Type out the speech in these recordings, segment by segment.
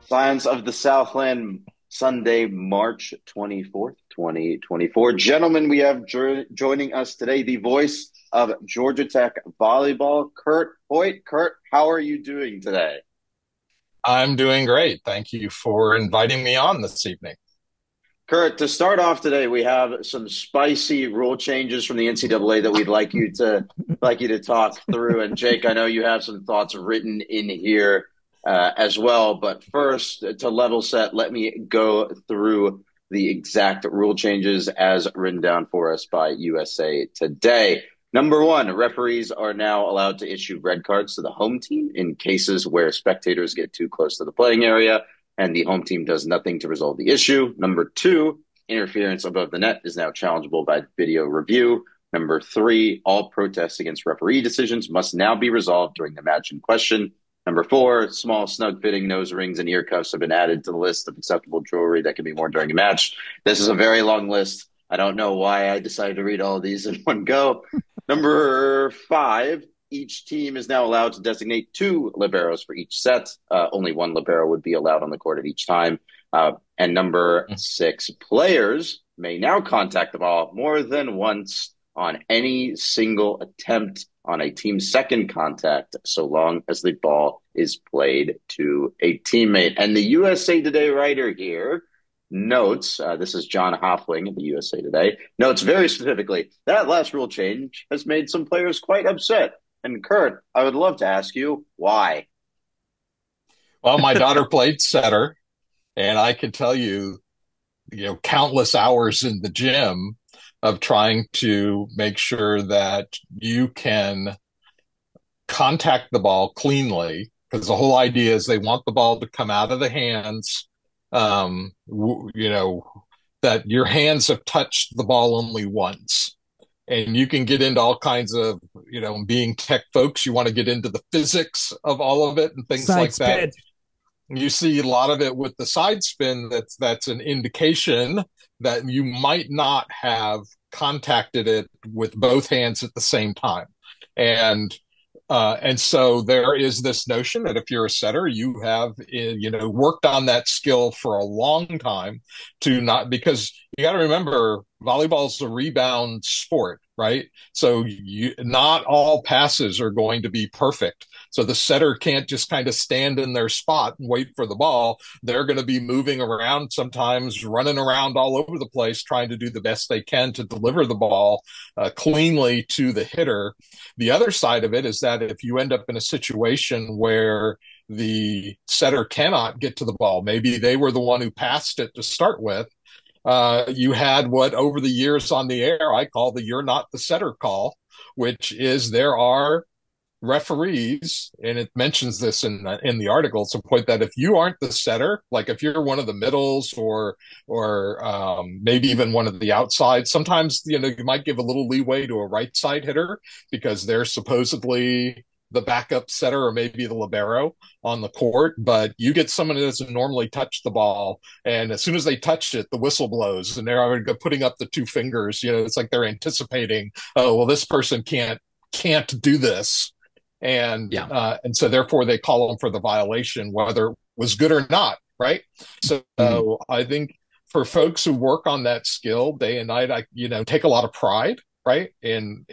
Science of the Southland, Sunday, March 24th, 2024. Gentlemen, we have joining us today the voice of Georgia Tech volleyball, Kurt Hoyt. Kurt, how are you doing today? I'm doing great. Thank you for inviting me on this evening. Kurt, to start off today, we have some spicy rule changes from the NCAA that we'd like you to talk through. And Jake, I know you have some thoughts written in here as well. But first, to level set, let me go through the exact rule changes as written down for us by USA Today. Number one, referees are now allowed to issue red cards to the home team in cases where spectators get too close to the playing area and the home team does nothing to resolve the issue. Number two, interference above the net is now challengeable by video review. Number three, all protests against referee decisions must now be resolved during the match in question. Number four, small, snug fitting nose rings and ear cuffs have been added to the list of acceptable jewelry that can be worn during a match. This is a very long list. I don't know why I decided to read all of these in one go. Number five, each team is now allowed to designate two liberos for each set. Only one libero would be allowed on the court at each time. And number six, players may now contact the ball more than once on any single attempt on a team's second contact, so long as the ball is played to a teammate. And the USA Today writer here notes, this is John Hoffling of the USA Today, notes very specifically that last rule change has made some players quite upset. And Kurt, I would love to ask you why. Well, my daughter played setter, and I can tell you, countless hours in the gym of trying to make sure that you can contact the ball cleanly, because the whole idea is they want the ball to come out of the hands, that your hands have touched the ball only once. And you can get into all kinds of, being tech folks, you want to get into the physics of all of it and things Side like that. spin. You see a lot of it with the side spin. That's an indication that you might not have contacted it with both hands at the same time. And so there is this notion that if you're a setter, you have, worked on that skill for a long time to not, because you got to remember volleyball is a rebound sport, right? So not all passes are going to be perfect. So the setter can't just kind of stand in their spot and wait for the ball. They're going to be moving around, sometimes running around all over the place, trying to do the best they can to deliver the ball cleanly to the hitter. The other side of it is that if you end up in a situation where the setter cannot get to the ball, maybe they were the one who passed it to start with, you had what over the years on the air I call the "you're not the setter" call, which is there are referees, and it mentions this in the article, to point that if you aren't the setter, like if you're one of the middles or maybe even one of the outsides, sometimes you might give a little leeway to a right side hitter because they're supposedly the backup setter or maybe the libero on the court, but you get someone that doesn't normally touch the ball, and as soon as they touch it, the whistle blows, and they're already putting up the two fingers. It's like they're anticipating, oh well, this person can't do this, and Yeah. and so therefore they call them for the violation, whether it was good or not, right? So Mhm. I think for folks who work on that skill day and night, I take a lot of pride, right, in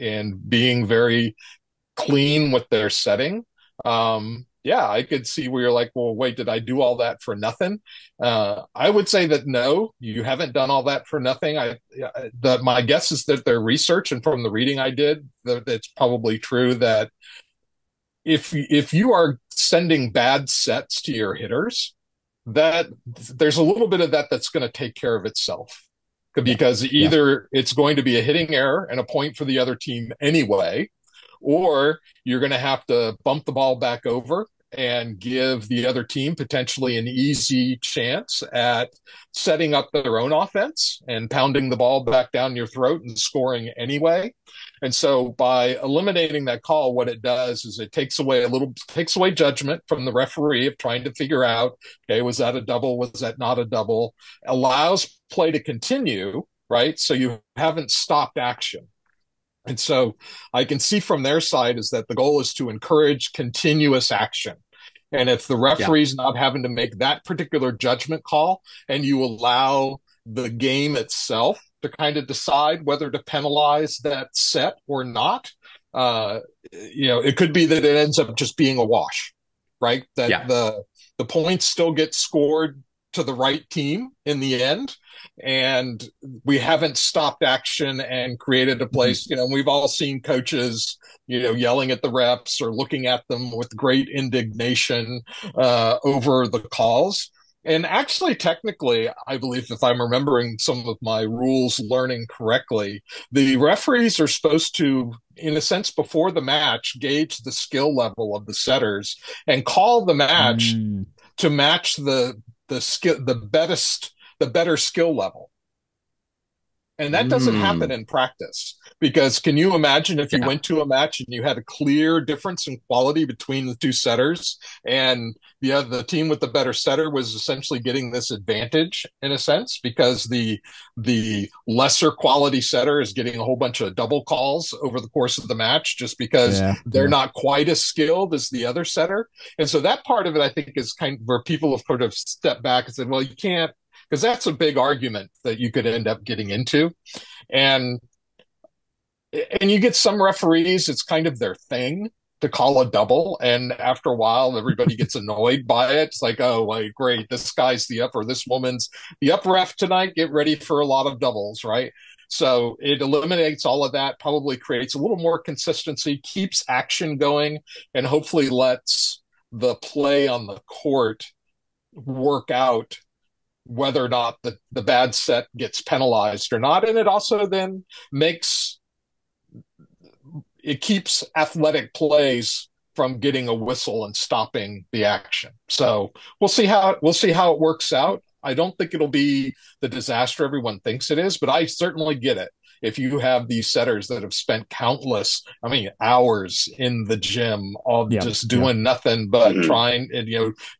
being very clean with their setting. Yeah, I could see where you're like, well, wait, did I do all that for nothing? I would say that no, you haven't done all that for nothing. My guess is that their research and from the reading I did, that it's probably true that if you are sending bad sets to your hitters, that there's a little bit of that that's going to take care of itself, Yeah. because Yeah. either it's going to be a hitting error and a point for the other team anyway, or you're going to have to bump the ball back over and give the other team potentially an easy chance at setting up their own offense and pounding the ball back down your throat and scoring anyway. And so by eliminating that call, what it does is it takes away judgment from the referee of trying to figure out, okay, was that a double? Was that not a double? Allows play to continue, right? So you haven't stopped action. And so I can see from their side is that the goal is to encourage continuous action. And if the referee's not having to make that particular judgment call and you allow the game itself to kind of decide whether to penalize that set or not, it could be that it ends up just being a wash, right? That the points still get scored to the right team in the end. And we haven't stopped action and created a place, we've all seen coaches, yelling at the refs or looking at them with great indignation over the calls. And actually, technically, I believe if I'm remembering some of my rules learning correctly, the referees are supposed to, in a sense, before the match, gauge the skill level of the setters and call the match to match the skill, the better skill level. And that doesn't happen in practice, because can you imagine if you went to a match and you had a clear difference in quality between the two setters, and the team with the better setter was essentially getting this advantage in a sense because the lesser quality setter is getting a whole bunch of double calls over the course of the match just because they're not quite as skilled as the other setter. And so that part of it, I think, is kind of where people have sort of stepped back and said, well, you can't, because that's a big argument that you could end up getting into. And you get some referees, it's kind of their thing to call a double. And after a while, everybody gets annoyed by it. It's like, oh, well, great, this guy's the up, or this woman's the up ref tonight. Get ready for a lot of doubles, right? So it eliminates all of that, probably creates a little more consistency, keeps action going, and hopefully lets the play on the court work out whether or not the bad set gets penalized or not. And it also then keeps athletic plays from getting a whistle and stopping the action. So we'll see how it works out. I don't think it'll be the disaster everyone thinks it is, but I certainly get it. If you have these setters that have spent countless, hours in the gym, just doing nothing but trying and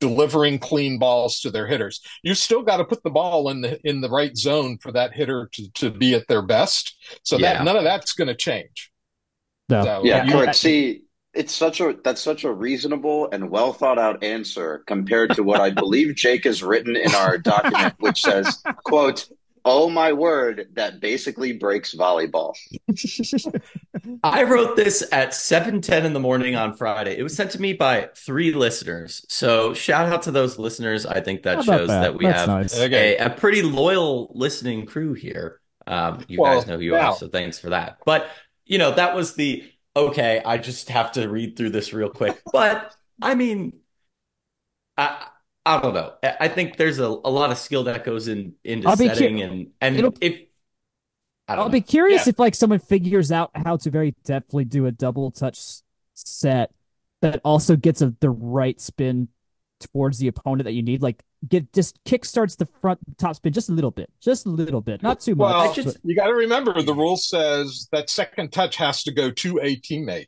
delivering clean balls to their hitters, you still got to put the ball in the right zone for that hitter to be at their best. So that none of that's going to change. No. So, correct. See, that's such a reasonable and well thought out answer compared to what I believe Jake has written in our document, which says, quote, "Oh my word, that basically breaks volleyball." I wrote this at 7:10 in the morning on Friday. It was sent to me by 3 listeners. So shout out to those listeners. I think that shows that we have a pretty loyal listening crew here. You guys know who you are, so thanks for that. But, that was I just have to read through this real quick. But, I don't know. I think there's a lot of skill that goes into setting, I'll be curious if someone figures out how to very deftly do a double touch set that also gets the right spin towards the opponent that you need. Just kickstarts the front top spin just a little bit, not too much. Well, you got to remember the rule says that second touch has to go to a teammate.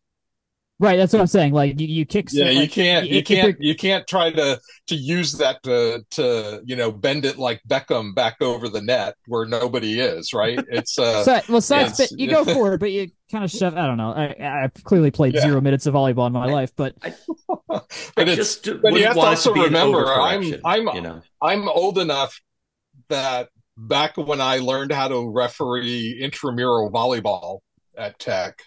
Right, that's what I'm saying. You kick. Yeah, you can't try to use that to bend it like Beckham back over the net where nobody is. Right? It's side spin. You go forward, but you kind of shove. I don't know. I've clearly played 0 minutes of volleyball in my life, but but you have to also remember, I'm old enough that back when I learned how to referee intramural volleyball at Tech,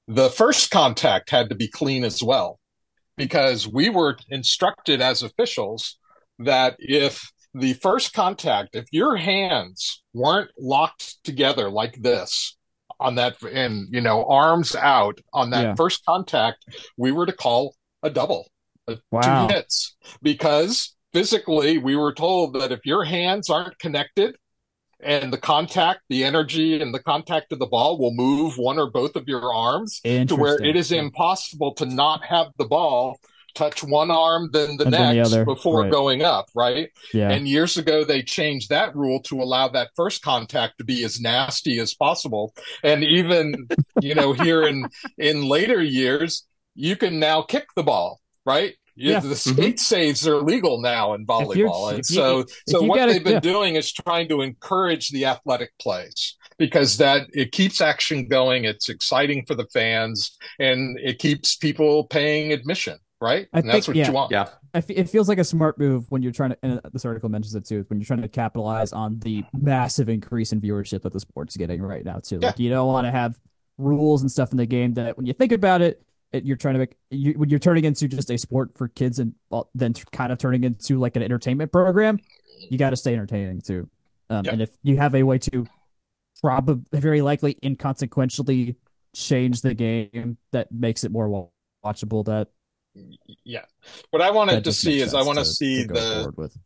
the first contact had to be clean as well, because we were instructed as officials that if the first contact, if your hands weren't locked together like this on that, and arms out on that first contact, we were to call a double, 2 hits, because physically we were told that if your hands aren't connected, and the energy and the contact of the ball will move one or both of your arms to where it is impossible to not have the ball touch one arm then the next before going up, right? Yeah. And years ago, they changed that rule to allow that first contact to be as nasty as possible. And even, here in later years, you can now kick the ball, right? The skate saves are legal now in volleyball. What they've been doing is trying to encourage the athletic plays, because it keeps action going. It's exciting for the fans, and it keeps people paying admission. right? I And think, that's what you want. Yeah. It feels like a smart move when you're trying to, and this article mentions it too, when you're trying to capitalize on the massive increase in viewership that the sport's getting right now too. Yeah. Like, you don't want to have rules and stuff in the game that when you think about it, you're trying to make when you're turning into just a sport for kids and then kind of turning into like an entertainment program. You got to stay entertaining too. And if you have a way to probably very likely inconsequentially change the game that makes it more watchable, that what I wanted to just see makes is I sense want to see go forward with.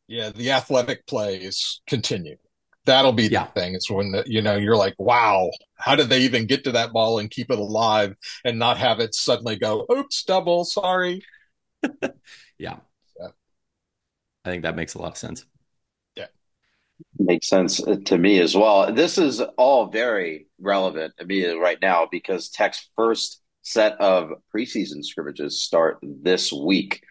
the athletic plays continue. That'll be the thing. It's when you're like, wow, how did they even get to that ball and keep it alive and not have it suddenly go, oops, double, sorry. Yeah. I think that makes a lot of sense. Yeah. Makes sense to me as well. This is all very relevant to me right now because Tech's first set of preseason scrimmages start this week.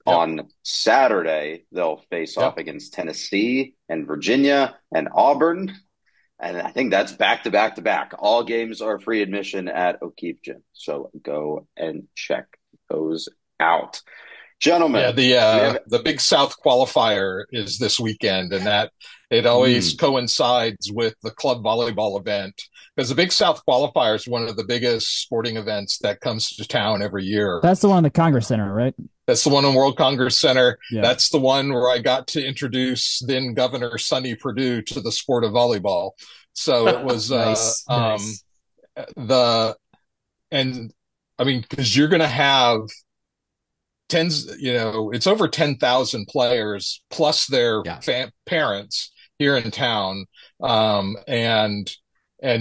On Saturday, they'll face off against Tennessee and Virginia and Auburn. And I think that's back to back to back. All games are free admission at O'Keefe Gym. So go and check those out. Gentlemen. The Big South qualifier is this weekend, and that it always coincides with the club volleyball event because the Big South qualifier is one of the biggest sporting events that comes to town every year. That's the one in the Congress Center, right? That's the one in World Congress Center. Yeah. That's the one where I got to introduce then Governor Sonny Perdue to the sport of volleyball. So it was nice. because you're going to have it's over 10,000 players plus their parents here in town. And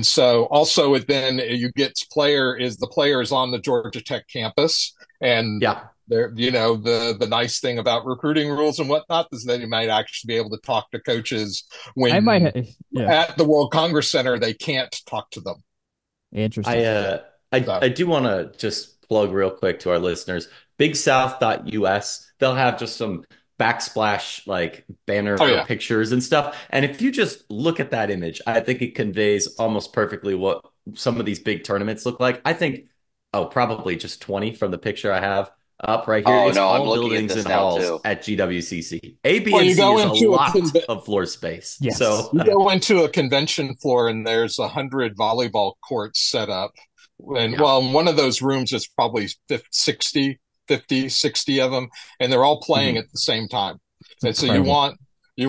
so also then you get the players on the Georgia Tech campus. And they're, the nice thing about recruiting rules and whatnot is that you might actually be able to talk to coaches when at the World Congress Center, they can't talk to them. Interesting. I do want to just plug real quick to our listeners, bigsouth.us. They'll have just some backsplash like banner pictures and stuff. And if you just look at that image, I think it conveys almost perfectly what some of these big tournaments look like. I think, probably just 20 from the picture I have up right here. It's all buildings and halls too. At GWCC. ABNC is a lot of floor space. Yes. So you go into a convention floor and there's 100 volleyball courts set up. And one of those rooms is probably 50, 60 of them, and they're all playing at the same time. And so you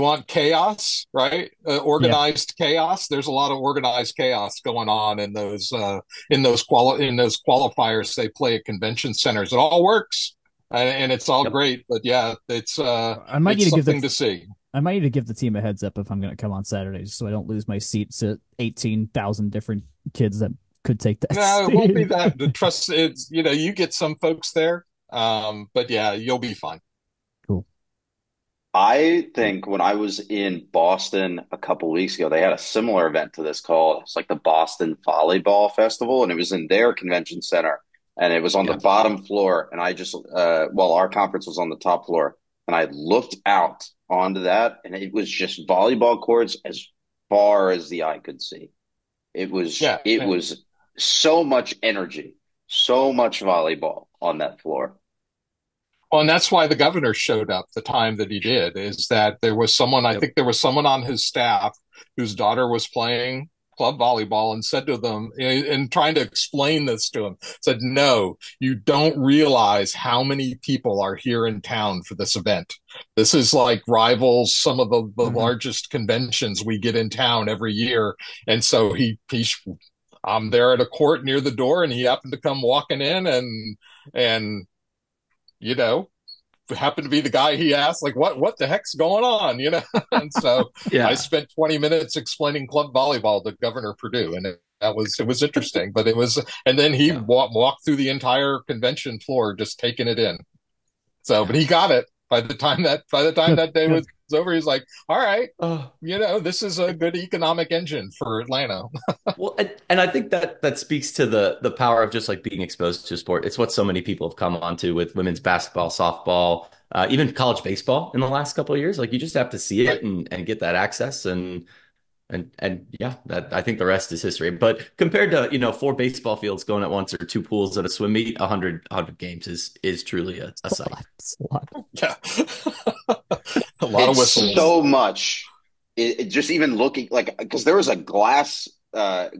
want chaos, right? Organized chaos. There's a lot of organized chaos going on in those qualifiers they play at convention centers. It all works, and it's all great. But it's something to see. I might need to give the team a heads up if I'm going to come on Saturdays, so I don't lose my seats to 18,000 different kids that could take that. No, it won't be that. The trust is, you get some folks there. But you'll be fine. Cool. I think when I was in Boston a couple weeks ago, they had a similar event to this called, it's like the Boston Volleyball Festival, and it was in their convention center, and it was on the bottom floor. And I just, our conference was on the top floor, and I looked out onto that, and it was just volleyball courts as far as the eye could see. It was so much energy, so much volleyball on that floor. Well, and that's why the governor showed up the time that he did, is that there was someone, I think there was someone on his staff whose daughter was playing club volleyball and said to them, and trying to explain this to him, said, no, you don't realize how many people are here in town for this event. This is like rivals some of the largest conventions we get in town every year. And so I'm there at a court near the door, and he happened to come walking in and happened to be the guy he asked, like, what the heck's going on, And so I spent 20 minutes explaining club volleyball to Governor Perdue, and it was interesting, but and then he walked through the entire convention floor, just taking it in. So, but he got it by the time that day was over. He's like, all right, this is a good economic engine for Atlanta. Well, and I think that speaks to the power of just like being exposed to sport. It's what so many people have come onto with women's basketball, softball, even college baseball in the last couple of years. Like, you just have to see it and get that access. And And yeah, that I think the rest is history. But compared to, 4 baseball fields going at once or 2 pools at a swim meet, 100 games is truly a sight. It's a lot. Yeah. A lot of whistles. So much. It just even looking like, because there was a glass, I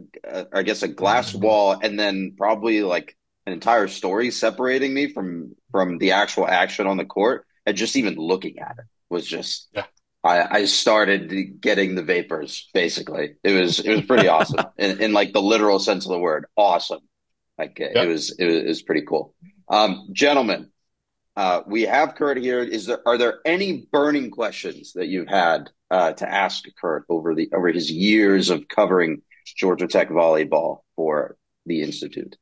guess a glass wall, and then probably like an entire story separating me from the actual action on the court. And just even looking at it was just, yeah. I started getting the vapors. Basically, it was pretty awesome in like the literal sense of the word. Awesome. Like it was pretty cool. Gentlemen, we have Kurt here. Are there any burning questions that you've had to ask Kurt over his years of covering Georgia Tech volleyball for the Institute?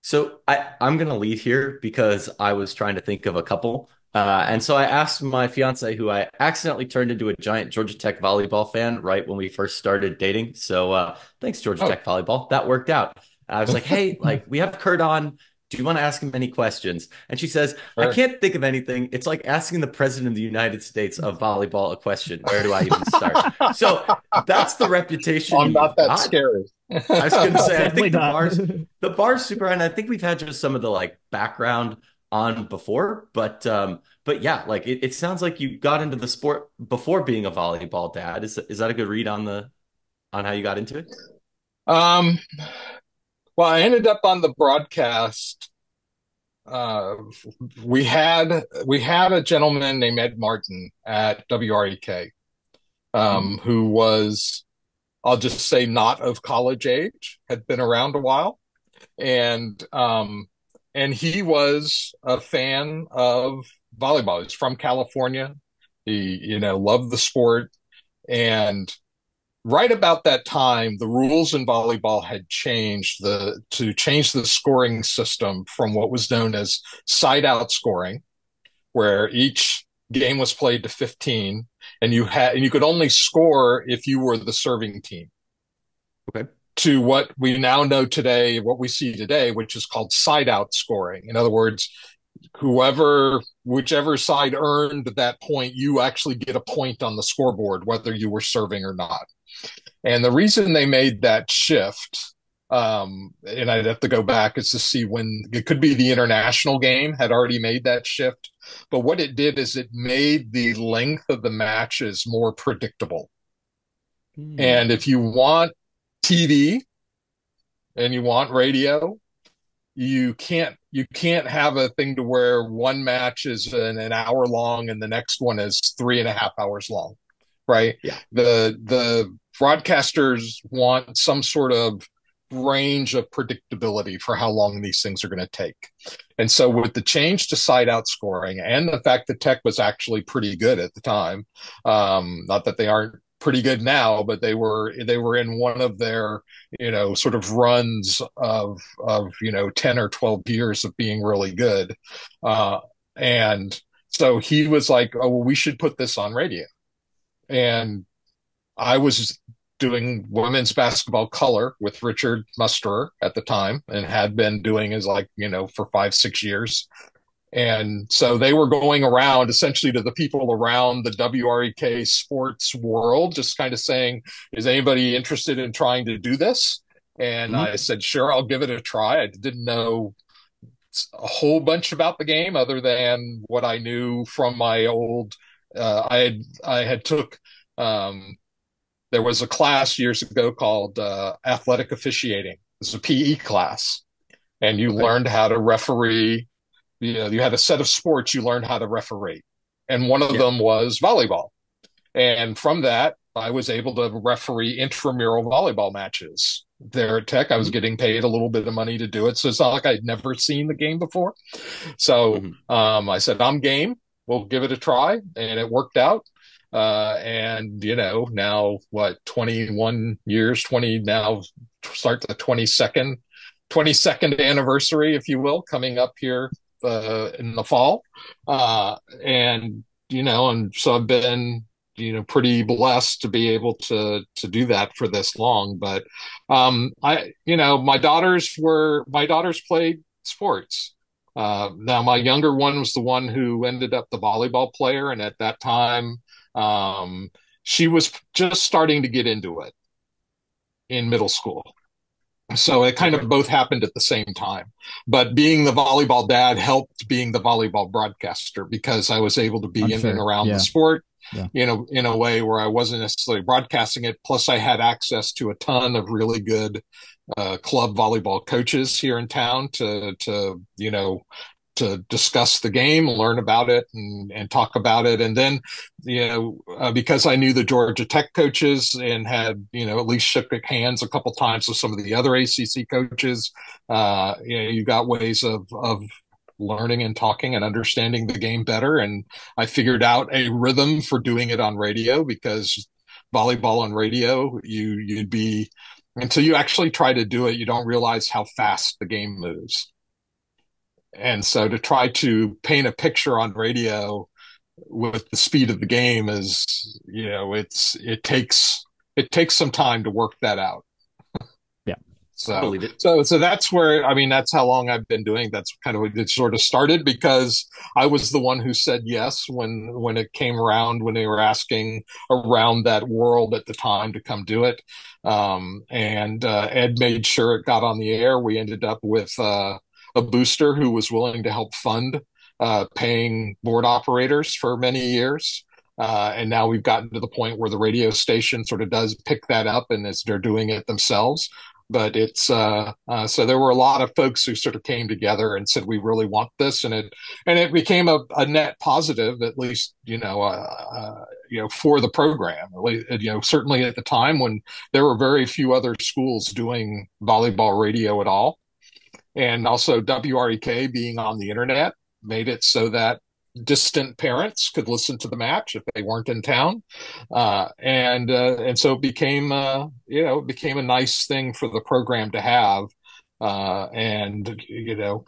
So I'm going to lead here because I was trying to think of a couple. And so I asked my fiance, who I accidentally turned into a giant Georgia Tech volleyball fan right when we first started dating. So thanks, Georgia Tech volleyball. That worked out. I was like, hey, like we have Kurt on. Do you want to ask him any questions? And she says, I can't think of anything. It's like asking the president of the United States of volleyball a question. Where do I even start? So that's the reputation. I'm not that scary. I was going to say, I think the bar's super, and I think we've had just some of the like background on before, but yeah, like it sounds like you got into the sport before being a volleyball dad. Is that a good read on how you got into it? Well, I ended up on the broadcast. We had a gentleman named Ed Martin at WREK, who was, I'll just say, not of college age, had been around a while, and he was a fan of volleyball. He's from California. He, loved the sport, and right about that time, the rules in volleyball had changed to change the scoring system from what was known as side out scoring, where each game was played to 15, and you could only score if you were the serving team. Okay. To what we now know today, what we see today, which is called side out scoring. In other words, whichever side earned that point, you actually get a point on the scoreboard, whether you were serving or not. And the reason they made that shift, and I'd have to go back, is to see when it could be the international game had already made that shift. But what it did is it made the length of the matches more predictable. And if you want TV and you want radio, you can't have a thing to where one match is an hour long and the next one is 3.5 hours long, right? Yeah. The broadcasters want some sort of range of predictability for how long these things are going to take. And so with the change to side out scoring and the fact that Tech was actually pretty good at the time, not that they aren't pretty good now, but they were in one of their, sort of runs of 10 or 12 years of being really good. And so he was like, oh, well, we should put this on radio. And I was doing women's basketball color with Richard Musterer at the time and had been doing for 5-6 years. And so they were going around essentially to the people around the WREK sports world, just kind of saying, is anybody interested in trying to do this? And I said, sure, I'll give it a try. I didn't know a whole bunch about the game other than what I knew from my old, I had took, there was a class years ago called athletic officiating. It was a PE class, and you learned how to referee. You had a set of sports you learned how to referee, and one of them was volleyball. And from that, I was able to referee intramural volleyball matches there at Tech. I was getting paid a little bit of money to do it, so it's not like I'd never seen the game before. So I said, I'm game. We'll give it a try, and it worked out. And now 21 years, now start the 22nd anniversary, if you will, coming up here in the fall. And so I've been, pretty blessed to be able to do that for this long. But, my daughters played sports. Now my younger one was the one who ended up the volleyball player. And at that time, she was just starting to get into it in middle school. So it kind of both happened at the same time. But being the volleyball dad helped being the volleyball broadcaster, because I was able to be in and around the sport, in a way where I wasn't necessarily broadcasting it. Plus, I had access to a ton of really good club volleyball coaches here in town to discuss the game, learn about it, and talk about it. And then, because I knew the Georgia Tech coaches and had, at least shook hands a couple times with some of the other ACC coaches, you got ways of learning and talking and understanding the game better. And I figured out a rhythm for doing it on radio, because volleyball on radio, you'd be, until you actually try to do it, you don't realize how fast the game moves. And so to try to paint a picture on radio with the speed of the game is, it takes some time to work that out. Yeah. So that's where, that's how long I've been doing. That's kind of what it sort of started, because I was the one who said yes when it came around, when they were asking around that world at the time to come do it. And Ed made sure it got on the air. We ended up with, a booster who was willing to help fund paying board operators for many years. And now we've gotten to the point where the radio station sort of does pick that up, and they're doing it themselves. But it's so there were a lot of folks who sort of came together and said, we really want this. And it became a net positive, at least, for the program. Certainly at the time when there were very few other schools doing volleyball radio at all. And also WREK being on the internet made it so that distant parents could listen to the match if they weren't in town. And so it became, it became a nice thing for the program to have. And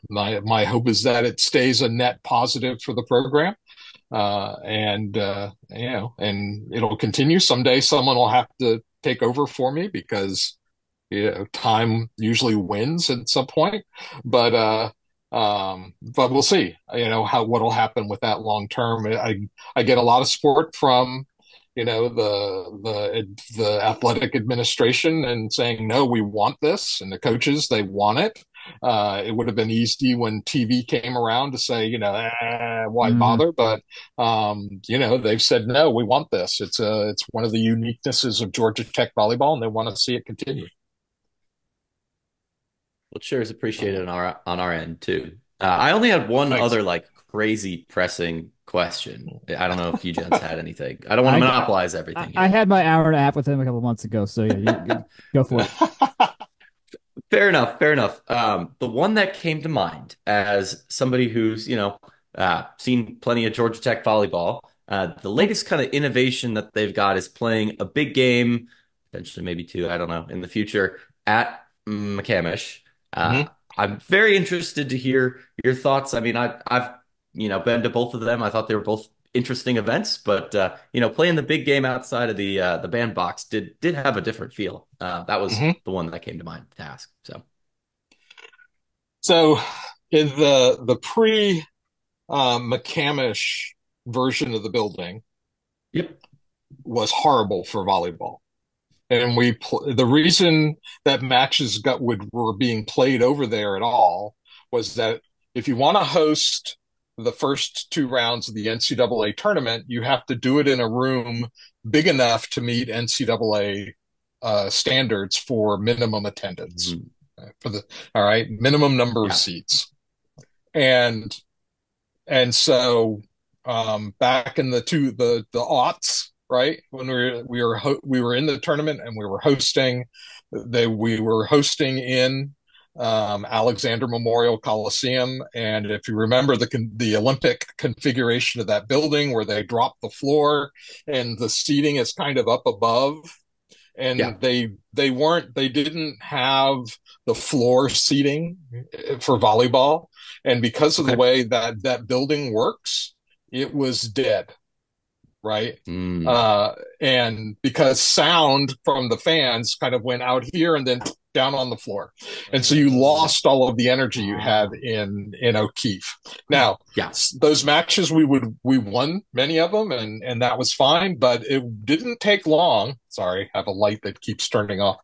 my hope is that it stays a net positive for the program. And it'll continue. Someday someone will have to take over for me, because time usually wins at some point, but we'll see, what'll happen with that long term. I get a lot of support from, the athletic administration, and saying, no, we want this, and the coaches, they want it. It would have been easy when TV came around to say, why bother? But, they've said, no, we want this. It's one of the uniquenesses of Georgia Tech volleyball, and they want to see it continue. Well, sure is appreciated on our end too. I only had one other crazy pressing question. I don't know if you gents had anything. I don't want to monopolize everything. I had my hour and a half with him a couple months ago, so yeah, go for it. Fair enough. The one that came to mind as somebody who's seen plenty of Georgia Tech volleyball, the latest kind of innovation that they've got is playing a big game, potentially maybe two, I don't know, in the future at McCamish. I'm very interested to hear your thoughts. I've been to both of them. I thought they were both interesting events, but playing the big game outside of the bandbox did have a different feel. That was the one that came to mind to ask. So in the pre McCamish version of the building, was horrible for volleyball. And the reason that matches were being played over there at all was that if you want to host the first two rounds of the NCAA tournament, you have to do it in a room big enough to meet NCAA standards for minimum attendance, minimum number of seats. And so back in the aughts, right, when we were in the tournament and we were hosting in Alexander Memorial Coliseum. And if you remember the Olympic configuration of that building, where they drop the floor and the seating is kind of up above, and they didn't have the floor seating for volleyball. And because of the way that building works, it was dead. Right. And because sound from the fans kind of went out here and then down on the floor. And so you lost all of the energy you had in O'Keefe. Now, those matches we won many of them, and that was fine, but it didn't take long. Sorry, I have a light that keeps turning off.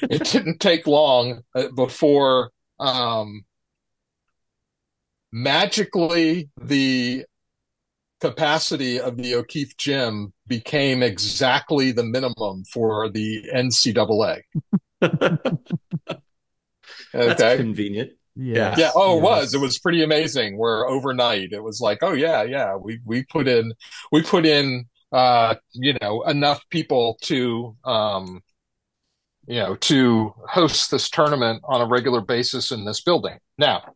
It didn't take long before magically the capacity of the O'Keefe gym became exactly the minimum for the NCAA. That's convenient. Yeah. Yeah. Oh, yes. It was pretty amazing. Where overnight it was like, oh yeah. We put in enough people to to host this tournament on a regular basis in this building. Now,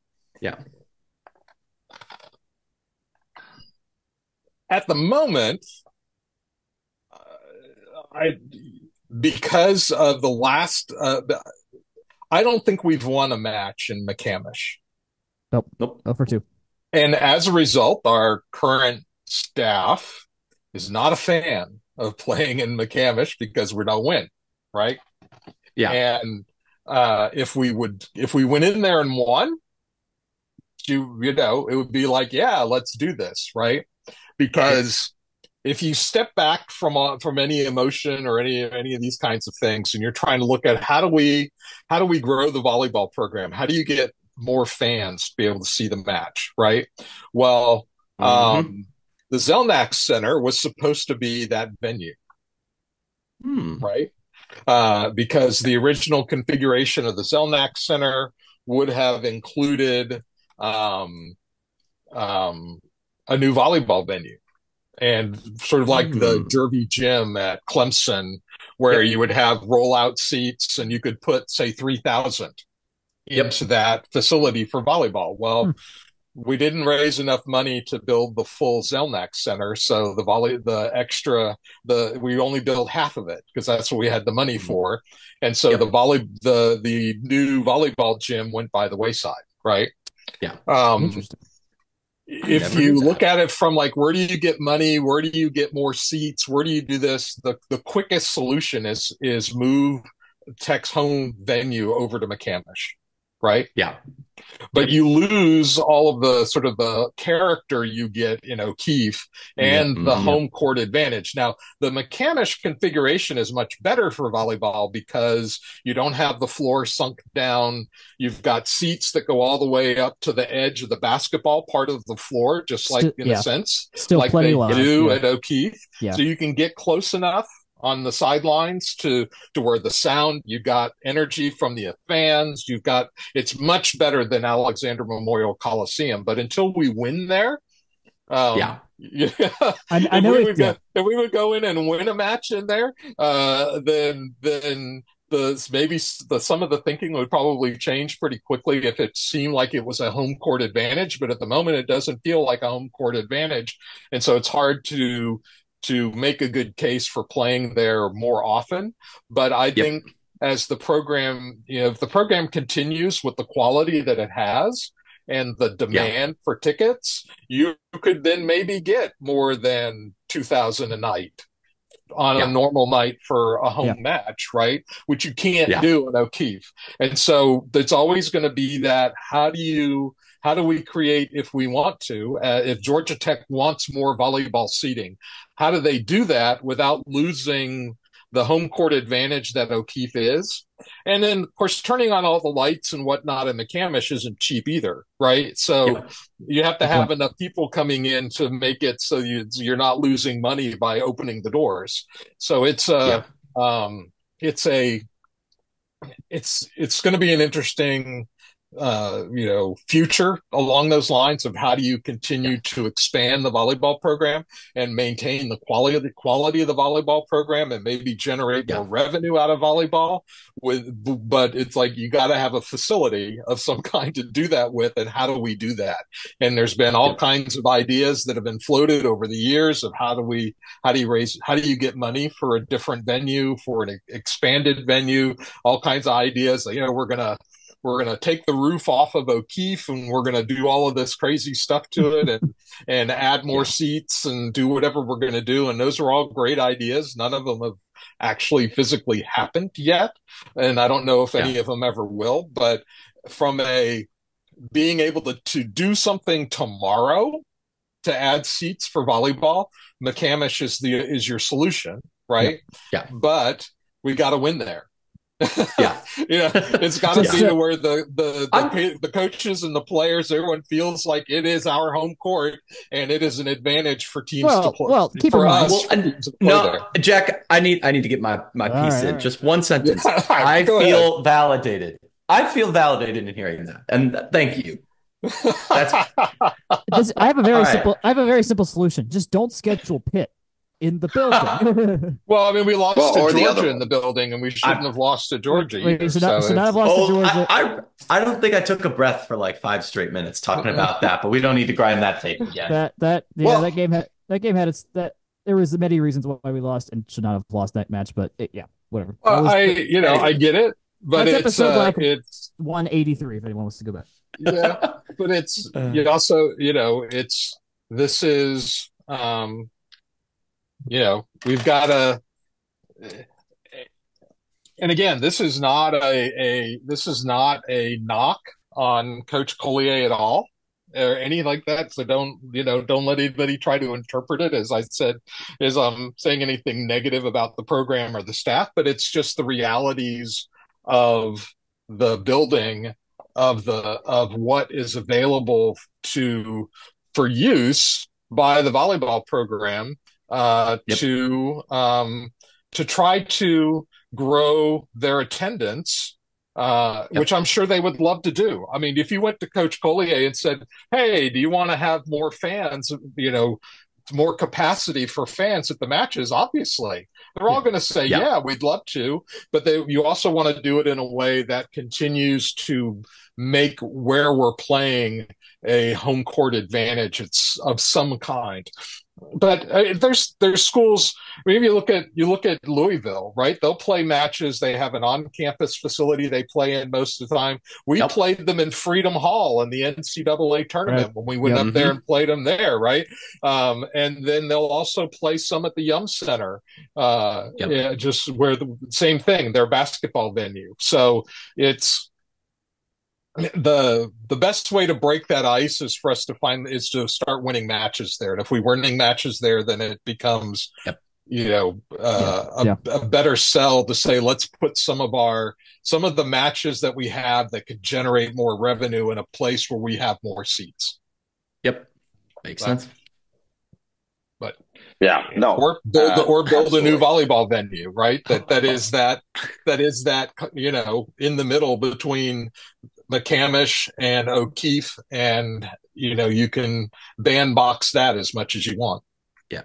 at the moment, because of the last, I don't think we've won a match in McCamish. Nope. 0-2. And as a result, our current staff is not a fan of playing in McCamish because we don't win, right? Yeah. And if we went in there and won, it would be like, yeah, let's do this, right? Because if you step back from any emotion or any of these kinds of things, and you're trying to look at how do we grow the volleyball program? How do you get more fans to be able to see the match, right? Well, the Zelnak Center was supposed to be that venue, right? Because the original configuration of the Zelnak Center would have included a new volleyball venue, and sort of like the Derby Gym at Clemson, where you would have rollout seats and you could put, say, 3,000 into that facility for volleyball. Well, we didn't raise enough money to build the full Zelnak Center, so we only built half of it because that's what we had the money for, and so the new volleyball gym went by the wayside, right? Yeah. Interesting. If you look at it from like, where do you get money? Where do you get more seats? Where do you do this? The quickest solution is move Tech's home venue over to McCamish, right? Yeah. But you lose all of the sort of the character you get in O'Keefe and the home court advantage. Now, the McCamish configuration is much better for volleyball because you don't have the floor sunk down. You've got seats that go all the way up to the edge of the basketball part of the floor, just like in a sense, still like plenty they do at O'Keefe. Yeah. So you can get close enough on the sidelines to where the sound, you got energy from the fans, it's much better than Alexander Memorial Coliseum. But until we win there, I know if we would go in and win a match in there, then some of the thinking would probably change pretty quickly if it seemed like it was a home court advantage. But at the moment, it doesn't feel like a home court advantage, and so it's hard to make a good case for playing there more often. But I think as the program, if the program continues with the quality that it has and the demand for tickets, you could then maybe get more than 2,000 a night on a normal night for a home match, right? Which you can't do in O'Keefe. And so there's always going to be that, how do we create, if we want to, if Georgia Tech wants more volleyball seating, how do they do that without losing the home court advantage that O'Keefe is? And then, of course, turning on all the lights and whatnot in McCamish isn't cheap either, right? So you have to have enough people coming in to make it so you're not losing money by opening the doors. So it's going to be an interesting future along those lines of how do you continue to expand the volleyball program and maintain the quality of the volleyball program and maybe generate more revenue out of volleyball but it's like you got to have a facility of some kind to do that with, and how do we do that? And there's been all kinds of ideas that have been floated over the years of how do you get money for a different venue, for an expanded venue, all kinds of ideas. We're we're going to take the roof off of O'Keefe and we're going to do all of this crazy stuff to it and add more seats and do whatever we're going to do. And those are all great ideas. None of them have actually physically happened yet. And I don't know if any of them ever will, but from being able to do something tomorrow to add seats for volleyball, McCamish is your solution, right? Yeah. But we got to win there. Yeah. It's got to be to where the coaches and the players, everyone feels like it is our home court and it is an advantage for teams to play. Well, keep in mind. Jack, I need to get my piece in. Right. Just one sentence. I feel validated. I feel validated in hearing that, and thank you. I have a very simple solution. Just don't schedule Pitt in the building. Well, I mean, we lost to Georgia in the building, and we shouldn't have lost to Georgia. Should not have lost to Georgia. I don't think I took a breath for like 5 straight minutes talking about that, but we don't need to grind that tape again. That game had its that. There was many reasons why we lost and should not have lost that match, but whatever. I get it, but that's episode it's 183 if anyone wants to go back. Yeah, but it's also this is we've got to, and again, this is not a knock on Coach Collier at all or anything like that. So don't let anybody try to interpret it as I said, as I'm saying anything negative about the program or the staff, but it's just the realities of the building of what is available for use by the volleyball program to try to grow their attendance, which I'm sure they would love to do. I mean, if you went to Coach Collier and said, "Hey, do you want to have more fans? More capacity for fans at the matches?" Obviously, they're all going to say, "Yeah, we'd love to," but you also want to do it in a way that continues to make where we're playing a home court advantage of some kind. But there's schools. Maybe you look at Louisville, right? They'll play matches. They have an on-campus facility they play in most of the time. We played them in Freedom Hall in the NCAA tournament when we went up there and played them there, right? And then they'll also play some at the Yum Center, just where the same thing, their basketball venue. So it's the best way to break that ice is for us to start winning matches there. And if we're winning matches there, then it becomes, a better sell to say, let's put some of the matches that we have that could generate more revenue in a place where we have more seats. Yep. Makes sense. But or build a new volleyball venue, right? That is in the middle between McCamish and O'Keefe, and you can bandbox that as much as you want. Yeah.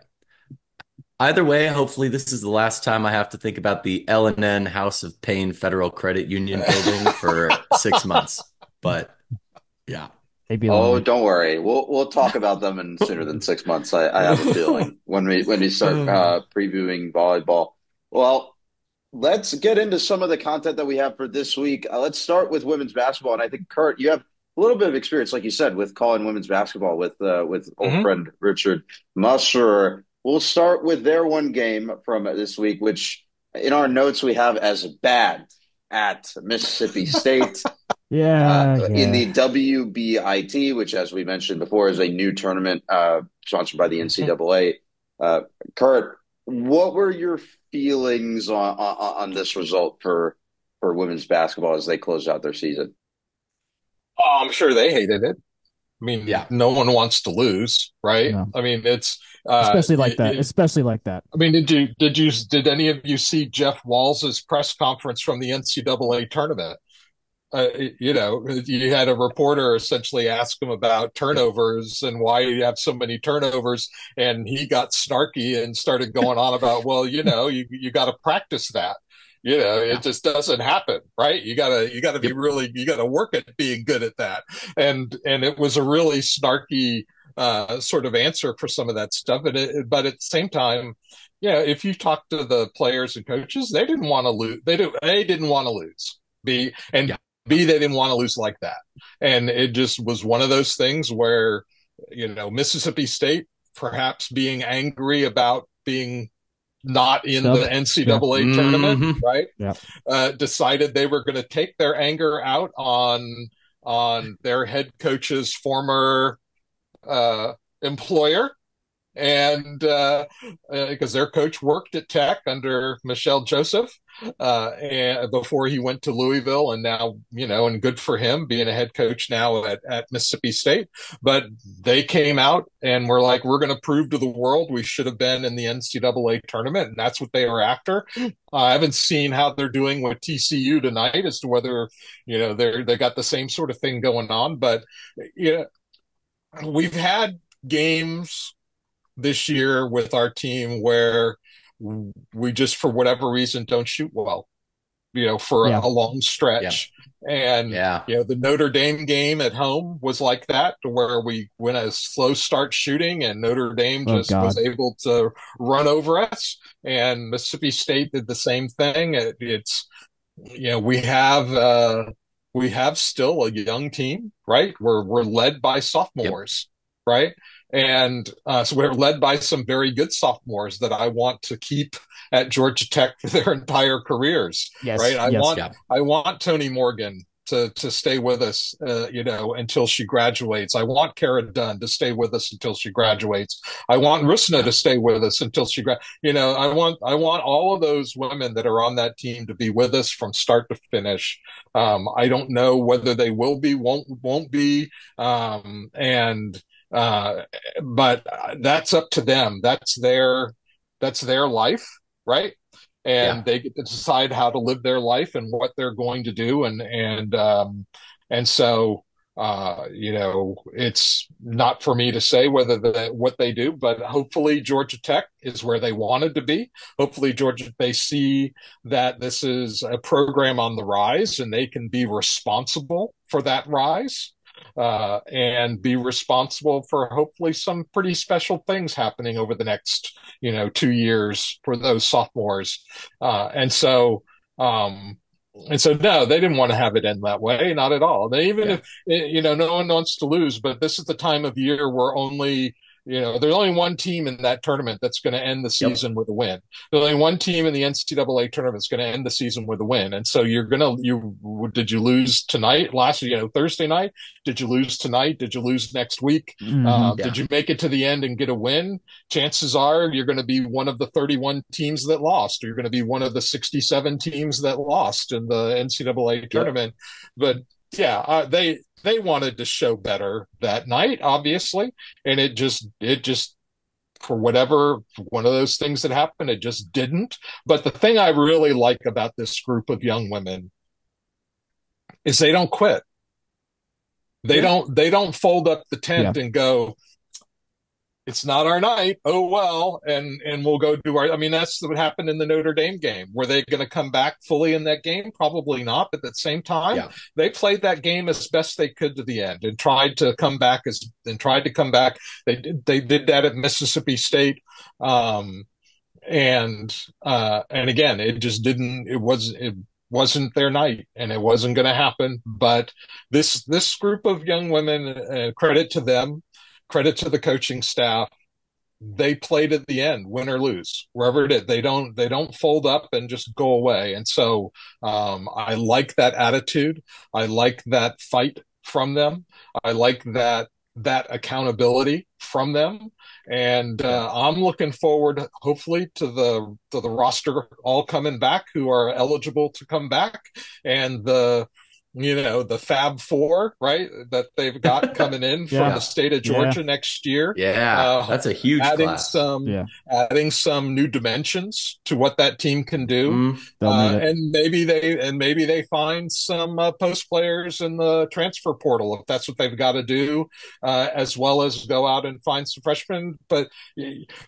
Either way, hopefully this is the last time I have to think about the L&N House of Pain Federal Credit Union building for 6 months. But yeah. Don't worry. We'll talk about them in sooner than 6 months. I have a feeling when we start previewing volleyball. Well, let's get into some of the content that we have for this week. Let's start with women's basketball. And I think, Kurt, you have a little bit of experience, like you said, with calling women's basketball with old friend Richard Musser. We'll start with their one game from this week, which in our notes we have as bad at Mississippi State. In the WBIT, which, as we mentioned before, is a new tournament sponsored by the NCAA. Kurt, what were your feelings on this result for women's basketball as they closed out their season? Oh, I'm sure they hated it. I mean, no one wants to lose, right? Yeah. I mean, it's especially like that. I mean, did any of you see Jeff Walz's press conference from the NCAA tournament? You had a reporter essentially ask him about turnovers and why you have so many turnovers, and he got snarky and started going on about, well, you got to practice that. It just doesn't happen, right? You gotta you gotta work at being good at that. And it was a really snarky sort of answer for some of that stuff. But at the same time, if you talk to the players and coaches, they didn't want to lose. They didn't want to lose. B, they didn't want to lose like that. And it just was one of those things where, Mississippi State perhaps being angry about being not in the NCAA tournament, right? Yeah. Decided they were going to take their anger out on their head coach's former employer. And because their coach worked at Tech under Michelle Joseph and before he went to Louisville, and now, and good for him being a head coach now at Mississippi State. But they came out and were like, we're going to prove to the world we should have been in the NCAA tournament. And that's what they were after. I haven't seen how they're doing with TCU tonight as to whether, they got the same sort of thing going on. But, we've had games this year with our team where we just, for whatever reason, don't shoot well, for a long stretch. And, the Notre Dame game at home was like that, to where we went a slow start shooting and Notre Dame just was able to run over us. And Mississippi State did the same thing. It's, we have still a young team, right? We're led by sophomores, right? And so we're led by some very good sophomores that I want to keep at Georgia Tech for their entire careers, right? I want Toni Morgan to stay with us, until she graduates. I want Cara Dunn to stay with us until she graduates. I want Rusna to stay with us until she I want all of those women that are on that team to be with us from start to finish. I don't know whether they will be, won't be, but that's up to them. That's their life, right? And they get to decide how to live their life and what they're going to do. And so, it's not for me to say what they do, but hopefully Georgia Tech is where they wanted to be. Hopefully they see that this is a program on the rise and they can be responsible for that rise. And be responsible for hopefully some pretty special things happening over the next, 2 years for those sophomores. And so no, they didn't want to have it end that way. Not at all. If, no one wants to lose, but this is the time of year where only, there's only one team in that tournament that's going to end the season with a win. There's only one team in the NCAA tournament that's going to end the season with a win. And so did you lose tonight, Thursday night? Did you lose tonight? Did you lose next week? Did you make it to the end and get a win? Chances are you're going to be one of the 31 teams that lost, or you're going to be one of the 67 teams that lost in the NCAA tournament. But they wanted to show better that night, obviously. And it just, for whatever, one of those things that happened, it just didn't. But the thing I really like about this group of young women is they don't quit. They don't fold up the tent and go, it's not our night. Oh, well, and we'll go do that's what happened in the Notre Dame game. Were they going to come back fully in that game? Probably not. But at the same time, they played that game as best they could to the end and tried to come back. They did that at Mississippi State. And again, it just didn't, it wasn't their night and it wasn't going to happen. But this group of young women, credit to them, credit to the coaching staff. They played at the end, win or lose, wherever it is. They don't fold up and just go away. And so I like that attitude. I like that fight from them. I like that accountability from them. And I'm looking forward, hopefully, to the roster all coming back who are eligible to come back, and the Fab Four, right, that they've got coming in from the state of Georgia next year. That's a huge class. Adding some new dimensions to what that team can do. And maybe they find some post players in the transfer portal if that's what they've got to do, as well as go out and find some freshmen. But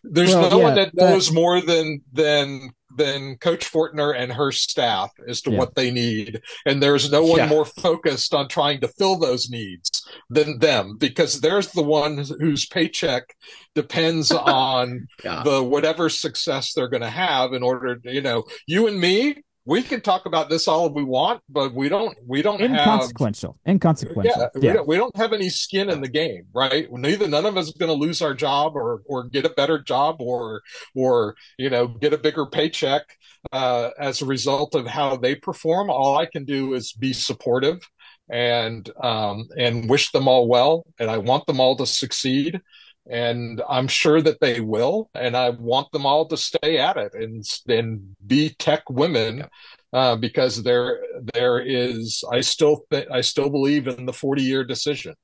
there's no one that knows more than Coach Fortner and her staff as to what they need. And there's no one more focused on trying to fill those needs than them, because there's the one whose paycheck depends on the whatever success they're going to have in order to, you and me, we can talk about this all we want, but we don't inconsequential. Yeah. We don't have any skin in the game, right? None of us is going to lose our job or get a better job or get a bigger paycheck as a result of how they perform. All I can do is be supportive and wish them all well, and I want them all to succeed. And I'm sure that they will, and I want them all to stay at it and be tech women, because there is. I still believe in the 40-year decision,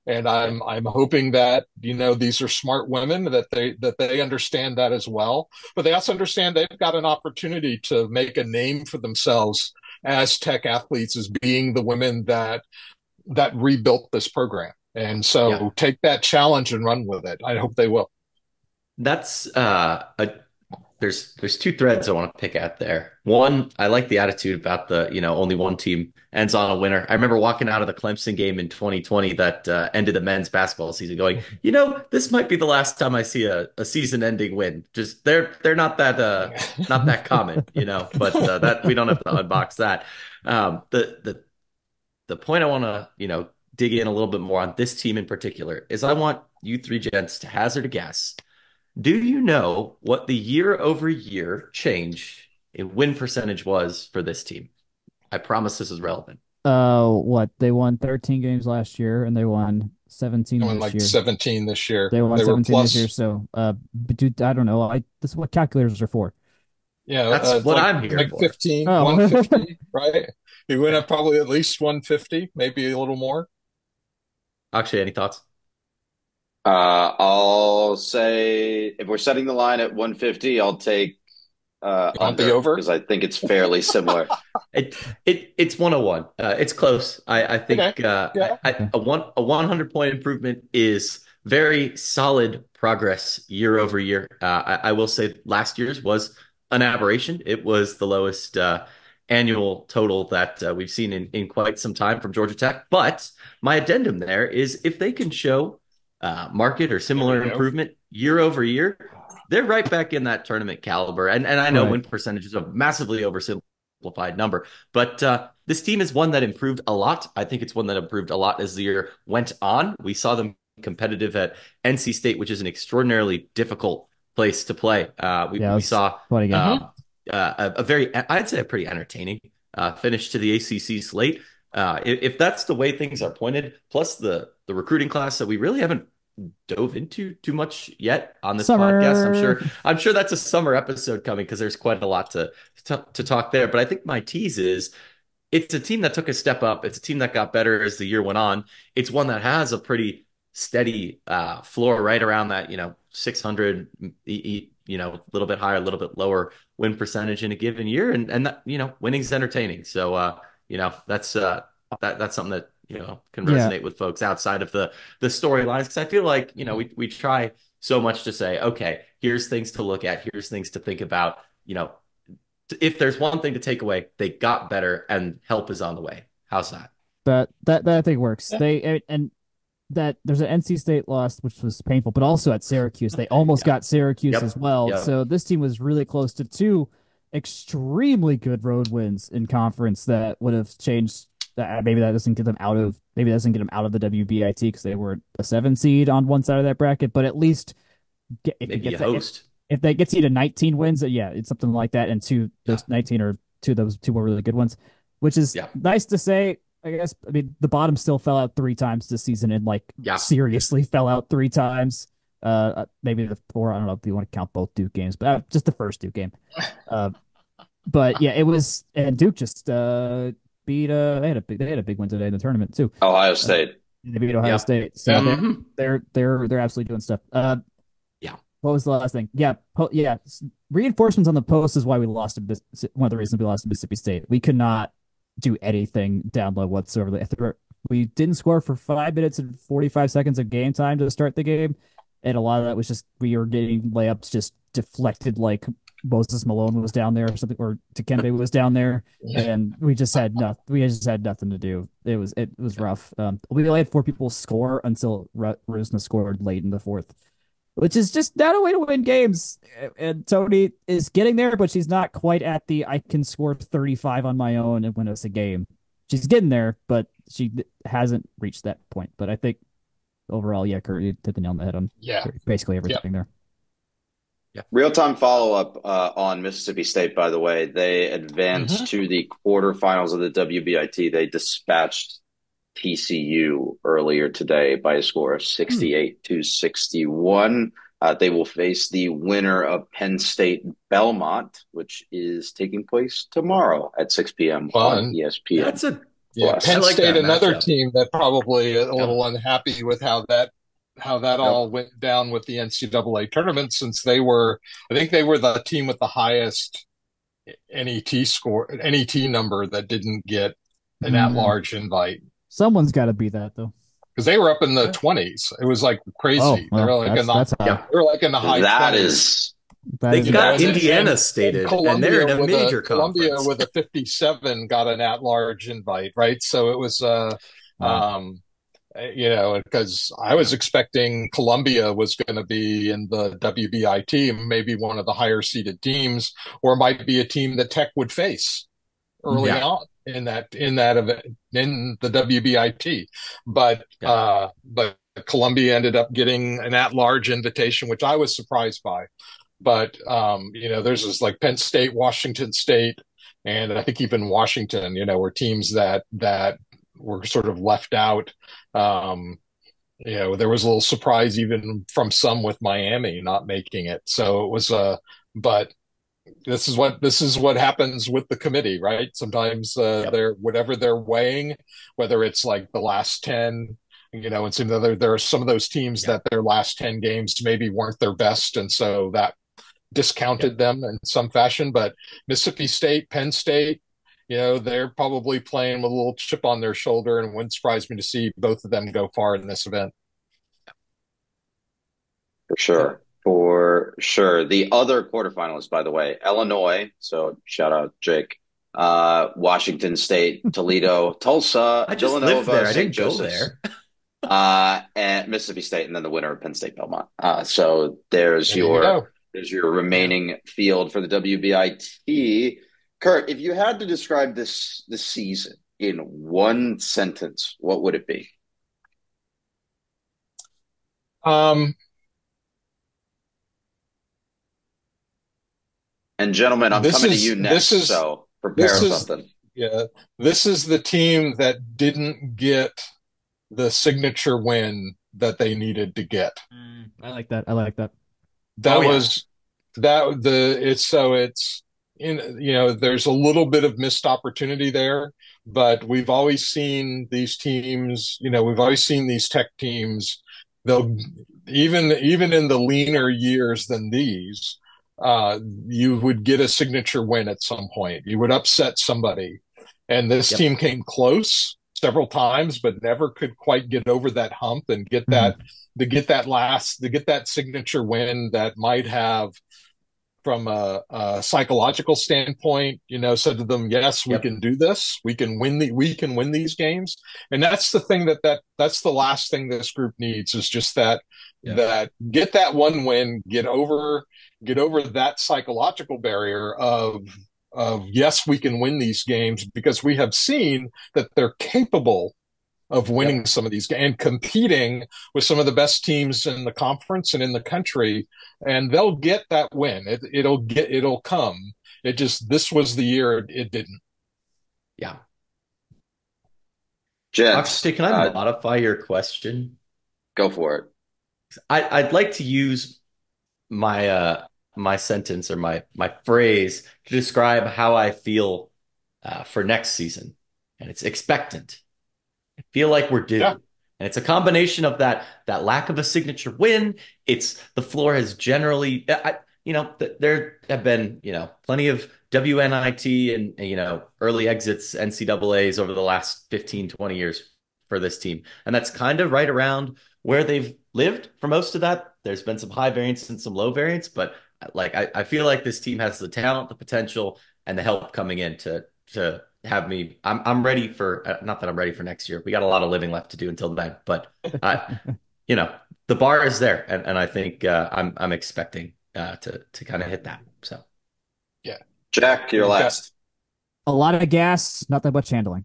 and I'm hoping that these are smart women, that they understand that as well, but they also understand they've got an opportunity to make a name for themselves as tech athletes, as being the women that rebuilt this program. And so take that challenge and run with it. I hope they will. That's there's two threads I want to pick at there. One, I like the attitude about the, only one team ends on a winner. I remember walking out of the Clemson game in 2020 that ended the men's basketball season going, this might be the last time I see a season-ending win. Just they're not that common, but that we don't have to unbox that. The point I want to, dig in a little bit more on this team in particular is I want you three gents to hazard a guess. Do you know what the year-over-year change in win percentage was for this team? I promise this is relevant. What? They won 13 games last year, and they won 17 this year. 17 this year. They won 17 this year. So, dude, I don't know. This is what calculators are for. Yeah, that's what I'm here for. 15, 150, right? You win at probably at least 150, maybe a little more. Akshay, any thoughts? I'll say if we're setting the line at 150, I'll take under because I think it's fairly similar. It's 101. It's close. I think a 100 point improvement is very solid progress year over year. I will say last year's was an aberration. It was the lowest annual total that we've seen in quite some time from Georgia Tech. But my addendum there is if they can show market or similar improvement year over year, they're right back in that tournament caliber. And I know win percentage is a massively oversimplified number, but this team is one that improved a lot. I think it's one that improved a lot as the year went on. We saw them competitive at NC State, which is an extraordinarily difficult place to play. We saw a very, I'd say a pretty entertaining finish to the ACC slate. If that's the way things are pointed, plus the recruiting class that we really haven't dove into too much yet on this podcast. I'm sure that's a summer episode coming because there's quite a lot to talk there. But I think my tease is it's a team that took a step up. It's a team that got better as the year went on. It's one that has a pretty steady floor right around that, 600, a little bit higher, a little bit lower win percentage in a given year. And that, winning's entertaining. So, that's something that, can resonate with folks outside of the storylines. Because I feel like, we try so much to say, okay, here's things to look at. Here's things to think about. If there's one thing to take away, they got better and help is on the way. How's that? That I think works. Yeah. That there's an NC State loss, which was painful, but also at Syracuse. They almost got Syracuse as well. Yep. So this team was really close to two extremely good road wins in conference that would have changed. Maybe that doesn't get them out of the WBIT because they were a 7 seed on one side of that bracket, but at least if they get you to 19 wins, it's something like that. And those 19 or those two were really good ones, which is nice to say. I guess, the bottom still fell out 3 times this season and seriously fell out 3 times. Maybe the 4, I don't know if you want to count both Duke games, but just the first Duke game. But yeah, it was, and Duke just beat, they had a big win today in the tournament too. Ohio State. They beat Ohio State. So they're absolutely doing stuff. What was the last thing? Reinforcements on the post is why we lost one of the reasons we lost to Mississippi State. We could not do anything down low whatsoever. We didn't score for 5 minutes and 45 seconds of game time to start the game, and a lot of that was just we were getting layups just deflected like Moses Malone was down there or something, or Dikembe was down there, and we just had nothing. We just had nothing to do. It was rough. We only had 4 people score until Rusna scored late in the fourth. which is just not a way to win games. And Tony is getting there, but she's not quite at the I can score 35 on my own and win us a game. She's getting there, but she hasn't reached that point. But I think overall, yeah, Kurt, you hit the nail on the head on basically everything there. Yeah. Real-time follow-up on Mississippi State, by the way. They advanced to the quarterfinals of the WBIT. They dispatched TCU earlier today by a score of 68-61. They will face the winner of Penn State Belmont, which is taking place tomorrow at 6 p.m. on ESPN. That's a Penn State, another team that probably a little unhappy with how that all went down with the NCAA tournament, since I think they were the team with the highest NET number that didn't get an at-large invite. Someone's got to be that, though. Because they were up in the 20s. It was like crazy. Oh, they were like in the high 20s. They've got Indiana stated, and they're in a major conference. Columbia with a 57 got an at-large invite, right? So it was, because I was expecting Columbia was going to be in the WBIT, maybe one of the higher-seeded teams, or might be a team that Tech would face early on in that event, in the WBIT. But Columbia ended up getting an at-large invitation, which I was surprised by. But there's this like Penn State, Washington State, and I think even Washington, were teams that were sort of left out. There was a little surprise even from some with Miami not making it. So it was but this is what happens with the committee, right? Sometimes they're whatever they're weighing, whether it's like the last 10, and some there are some of those teams that their last 10 games maybe weren't their best, and so that discounted them in some fashion. But Mississippi State, Penn State, they're probably playing with a little chip on their shoulder, and it wouldn't surprise me to see both of them go far in this event. For sure. The other quarterfinalists, by the way, Illinois, so shout out Jake, Washington State, Toledo, Tulsa, I just Villanova, lived there. I St. didn't go Joseph's, there. and Mississippi State, and then the winner of Penn State Belmont. So there's your remaining field for the WBIT. Kurt, if you had to describe this season in one sentence, what would it be? And gentlemen, I'm coming to you next, so prepare something. This is the team that didn't get the signature win that they needed to get. I like that. There's a little bit of missed opportunity there, but we've always seen these teams, we've always seen these Tech teams, they'll even in the leaner years than these, you would get a signature win at some point. You would upset somebody. And this team came close several times, but never could quite get over that hump and get that signature win that might have, from a psychological standpoint, said to them, yes, we can do this. We can win these games. And that's the thing that's the last thing this group needs, is just that get that one win, get over that psychological barrier of yes, we can win these games, because we have seen that they're capable of winning some of these and competing with some of the best teams in the conference and in the country, and they'll get that win. It'll come. This was the year it didn't. Yeah. Akshay, can I modify your question? Go for it. I'd like to use my my sentence or my phrase to describe how I feel for next season, and it's expectant. I feel like we're due. And it's a combination of that lack of a signature win. It's the floor has generally, there have been, plenty of WNIT and, early exits, NCAAs over the last 15, 20 years for this team. And that's kind of right around where they've lived for most of that. There's been some high variance and some low variance, but I feel like this team has the talent, the potential, and the help coming in to have me. I'm ready for, not that I'm ready for next year. We got a lot of living left to do until then, but the bar is there, and I think I'm expecting to kind of hit that. So yeah, Jack, your last. A lot of gas, not that much handling.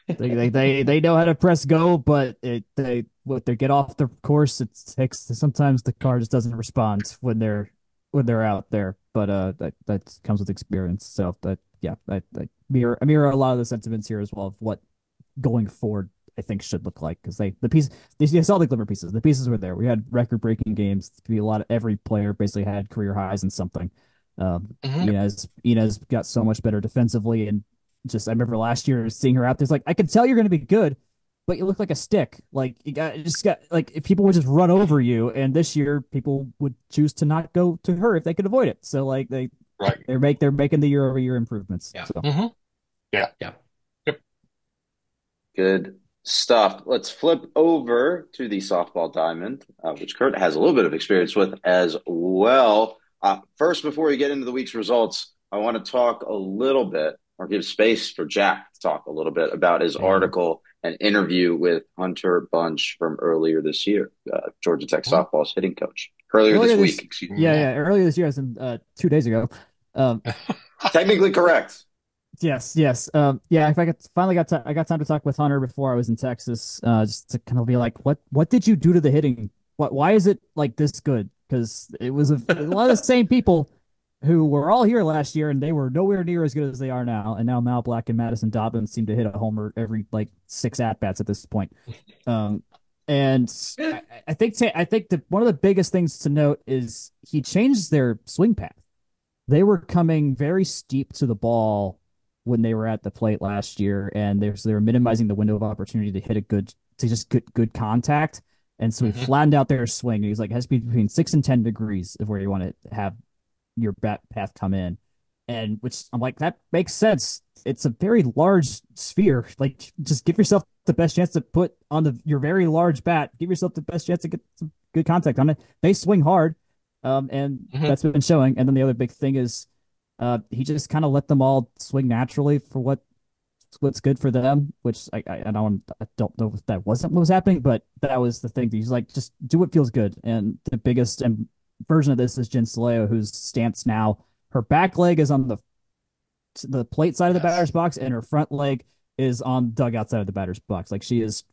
They know how to press go, but they get off the course, it takes sometimes the car just doesn't respond when they're out there. But that comes with experience. So that yeah, I mirror a lot of the sentiments here as well of what going forward I think should look like, because they saw the glimmer pieces. The pieces were there. We had record breaking games. To be a lot of every player basically had career highs in something. Inez got so much better defensively, and just I remember last year seeing her out there. It's like I could tell you're going to be good, but you look like a stick. Like just got like if people would just run over you, and this year people would choose to not go to her if they could avoid it. So like they're making the year-over-year improvements. Yeah. So. Mm-hmm. Yeah. Yep. Good stuff. Let's flip over to the softball diamond, which Kurt has a little bit of experience with as well. First, before we get into the week's results, I want to talk a little bit, or give space for Jack to talk a little bit about his article and interview with Hunter Bunch from earlier this year, Georgia Tech softball's hitting coach. Earlier this week, excuse me. Yeah, earlier this year, as in 2 days ago. Technically correct. Yes. Yeah. If I finally got I got time to talk with Hunter before I was in Texas, just to kind of be like, what did you do to the hitting? Why is it like this good? Because it was a lot of the same people who were all here last year, and they were nowhere near as good as they are now. And now Mal Black and Madison Dobbins seem to hit a homer every like 6 at bats at this point. And I think one of the biggest things to note is he changed their swing path. They were coming very steep to the ball when they were at the plate last year, and they were minimizing the window of opportunity to hit good contact. And so he flattened out their swing. He's like, it has to be between 6 and 10 degrees of where you want to have your bat path come in. And which I'm like, that makes sense. It's a very large sphere. Like, just give yourself the best chance to put on your very large bat. Give yourself the best chance to get some good contact on it. They swing hard, and that's been showing. And then the other big thing is, he just kind of let them all swing naturally for what's good for them, which I don't know if that wasn't what was happening, but that was the thing. He's like, just do what feels good. And the biggest version of this is Jen Soleo, whose stance now, her back leg is on the plate side of the batter's box, and her front leg is on dugout side of the batter's box. Like, she is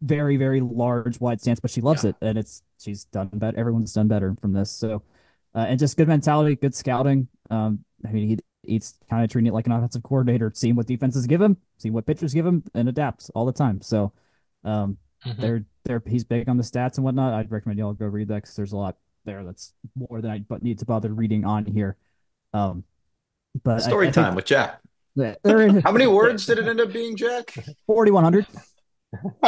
very, very large, wide stance, but she loves it, and she's done better. Everyone's done better from this. So, and just good mentality, good scouting. I mean, he's kind of treating it like an offensive coordinator, seeing what defenses give him, seeing what pitchers give him, and adapts all the time. So, he's big on the stats and whatnot. I'd recommend y'all go read that, because there's a lot there that's more than I need to bother reading on here. But story time with Jack. How many words did it end up being, Jack? 4,100.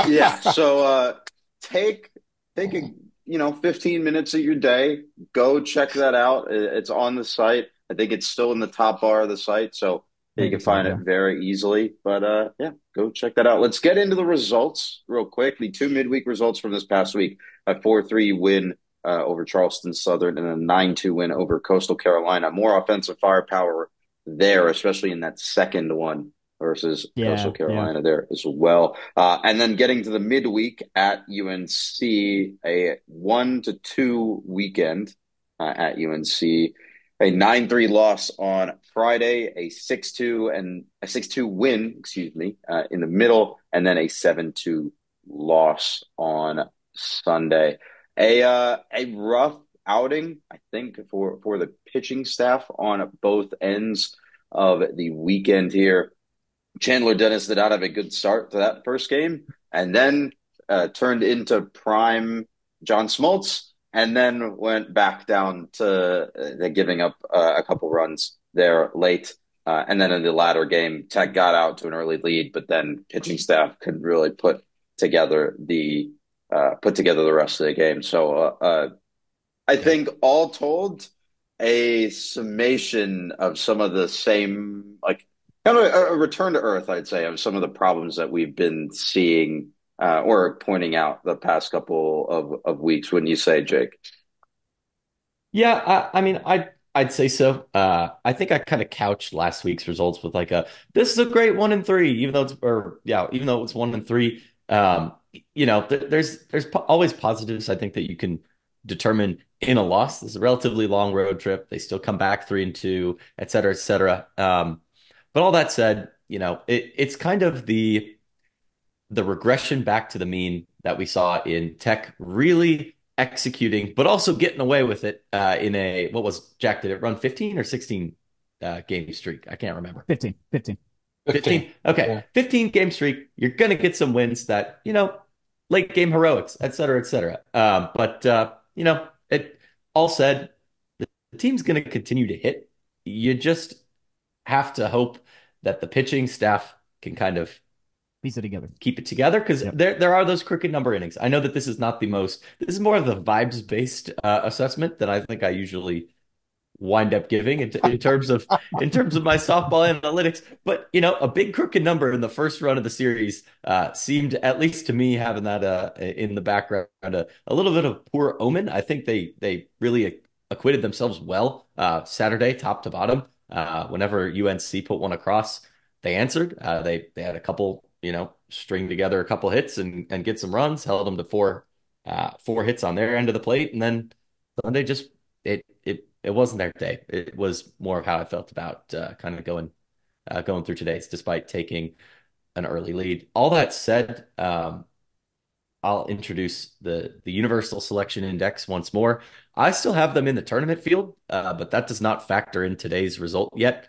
Yeah. So take 15 minutes of your day. Go check that out. It's on the site. I think it's still in the top bar of the site, so you can find it very easily. But go check that out. Let's get into the results real quick. The 2 midweek results from this past week: a 4-3 win over Charleston Southern and a 9-2 win over Coastal Carolina. More offensive firepower there, especially in that second one versus Coastal Carolina there as well. And then getting to the midweek at UNC, a 1-2 weekend at UNC. A 9-3 loss on Friday, a 6-2 win, in the middle, and then a 7-2 loss on Sunday. A rough outing, I think, for the pitching staff on both ends of the weekend here. Chandler Dennis did not have a good start to that first game, and then turned into prime John Smoltz, and then went back down to giving up a couple runs there late. And then in the latter game, Tech got out to an early lead, but then pitching staff couldn't really put together the rest of the game. So I think all told, a summation of some of the same, like, kind of a return to earth, I'd say, of some of the problems that we've been seeing or pointing out the past couple of weeks. Wouldn't you say, Jake? Yeah, I mean, I'd say so. I think I kind of couched last week's results with like this is a great 1-3, even though it was 1-3. there's always positives I think that you can determine in a loss. This is a relatively long road trip. They still come back 3-2, et cetera, et cetera. But all that said, it's kind of the regression back to the mean that we saw in Tech really executing, but also getting away with it in what was Jack? Did it run 15 or 16 game streak? I can't remember. 15. 15. Okay. Yeah. 15 game streak. You're going to get some wins that, late game heroics, et cetera, et cetera. But it all said, the team's going to continue to hit. You just have to hope that the pitching staff can kind of piece it together, keep it together, because there are those crooked number innings. I know that this is not this is more of the vibes based assessment that I think I usually wind up giving in terms of my softball analytics. But a big crooked number in the first run of the series seemed, at least to me, having that in the background, a little bit of poor omen. I think they really acquitted themselves well Saturday, top to bottom. Whenever UNC put one across, they answered. They had a couple, string together a couple hits and get some runs, held them to four hits on their end of the plate, and then Sunday just it wasn't their day. It was more of how I felt about kind of going through today's, despite taking an early lead. All that said, I'll introduce the Universal Selection Index once more. I still have them in the tournament field, but that does not factor in today's result yet.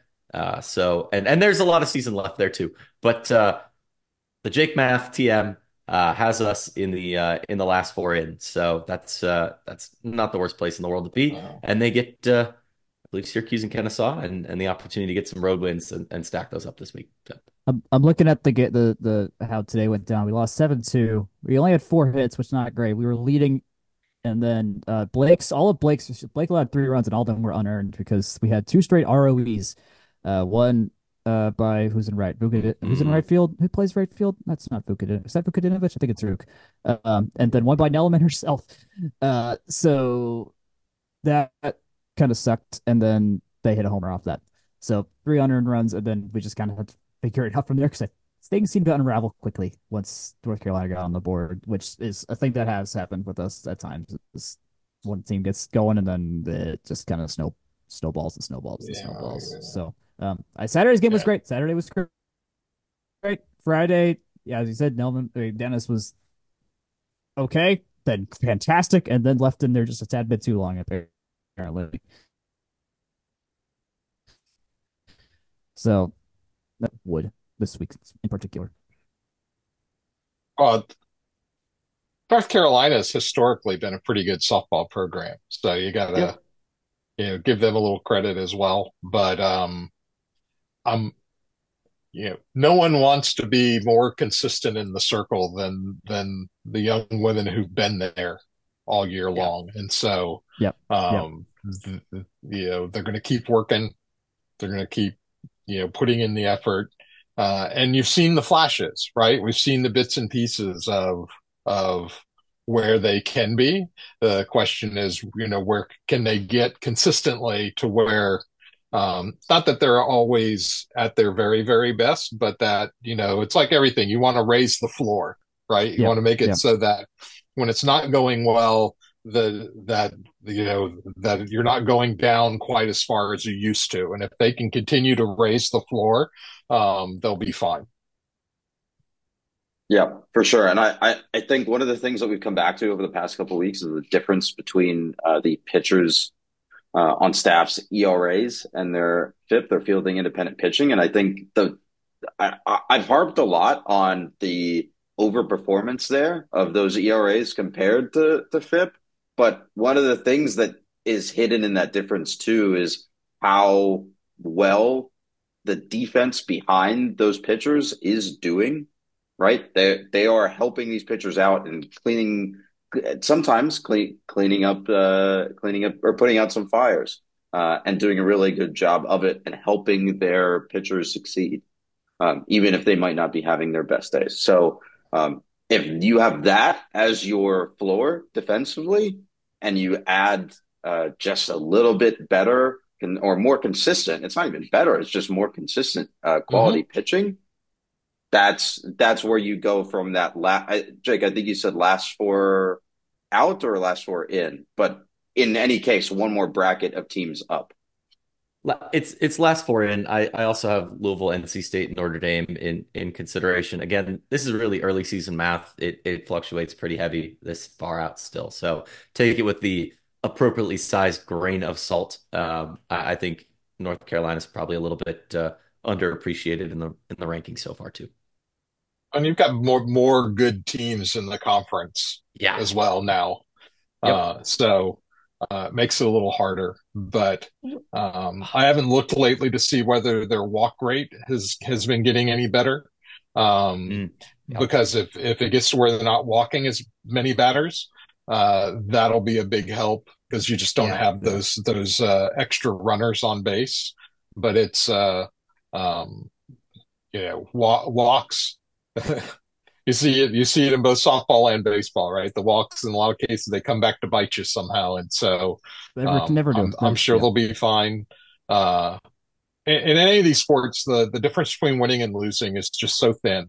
So there's a lot of season left there too. But the Jake Math TM has us in the last four in, so that's not the worst place in the world to be. Wow. And they get I believe Syracuse and Kennesaw and the opportunity to get some road wins and stack those up this week. So. I'm looking at the how today went down. We lost 7-2. We only had 4 hits, which is not great. We were leading, and then Blake allowed 3 runs, and all of them were unearned because we had 2 straight ROEs. One by who's in right? Who's in right field? Who plays right field? That's not Vukadinovic. Is that Vukadinovic? I think it's Rook. And then one by Nelliman herself. So that kind of sucked. And then they hit a homer off that. So 3 unearned runs, and then we just kind of had to figure it out from there because things seemed to unravel quickly once North Carolina got on the board, which is a thing that has happened with us at times. One team gets going, and then it just kind of snowballs. So. Saturday's game was great. Saturday was great. Friday, as you said, Dennis was okay, then fantastic, and then left in there just a tad bit too long, apparently. So that would this week in particular. North Carolina has historically been a pretty good softball program, so you gotta give them a little credit as well. But no one wants to be more consistent in the circle than the young women who've been there all year long. And so, they're going to keep working. They're going to keep, putting in the effort. And you've seen the flashes, right? We've seen the bits and pieces of where they can be. The question is, where can they get consistently to where, not that they're always at their very, very best, but that, it's like everything. You want to raise the floor, right? You want to make it so that when it's not going well, that you're not going down quite as far as you used to. And if they can continue to raise the floor, they'll be fine. Yeah, for sure. And I think one of the things that we've come back to over the past couple of weeks is the difference between the pitchers on staff's ERAs and their FIP, their fielding independent pitching. And I think I've harped a lot on the overperformance there of those ERAs compared to FIP. But one of the things that is hidden in that difference too is how well the defense behind those pitchers is doing, right? They are helping these pitchers out and cleaning up or putting out some fires and doing a really good job of it and helping their pitchers succeed, even if they might not be having their best days. So if you have that as your floor defensively and you add just a little bit better or more consistent, it's not even better, it's just more consistent quality pitching, that's where you go from that. Jake, I think you said last four out or last four in, but in any case, one more bracket of teams up. It's last four in. I also have Louisville, NC State, and Notre Dame in consideration. Again, this is really early season math. It fluctuates pretty heavy this far out still. So take it with the appropriately sized grain of salt. I think North Carolina is probably a little bit underappreciated in the rankings so far too. And you've got more good teams in the conference as well now. Yep. So it makes it a little harder. But I haven't looked lately to see whether their walk rate has been getting any better. Because if it gets to where they're not walking as many batters, that'll be a big help because you just don't have those extra runners on base. But it's walks. You see it in both softball and baseball, right? The walks, in a lot of cases, they come back to bite you somehow. And so I'm sure they'll be fine. In any of these sports, the difference between winning and losing is just so thin.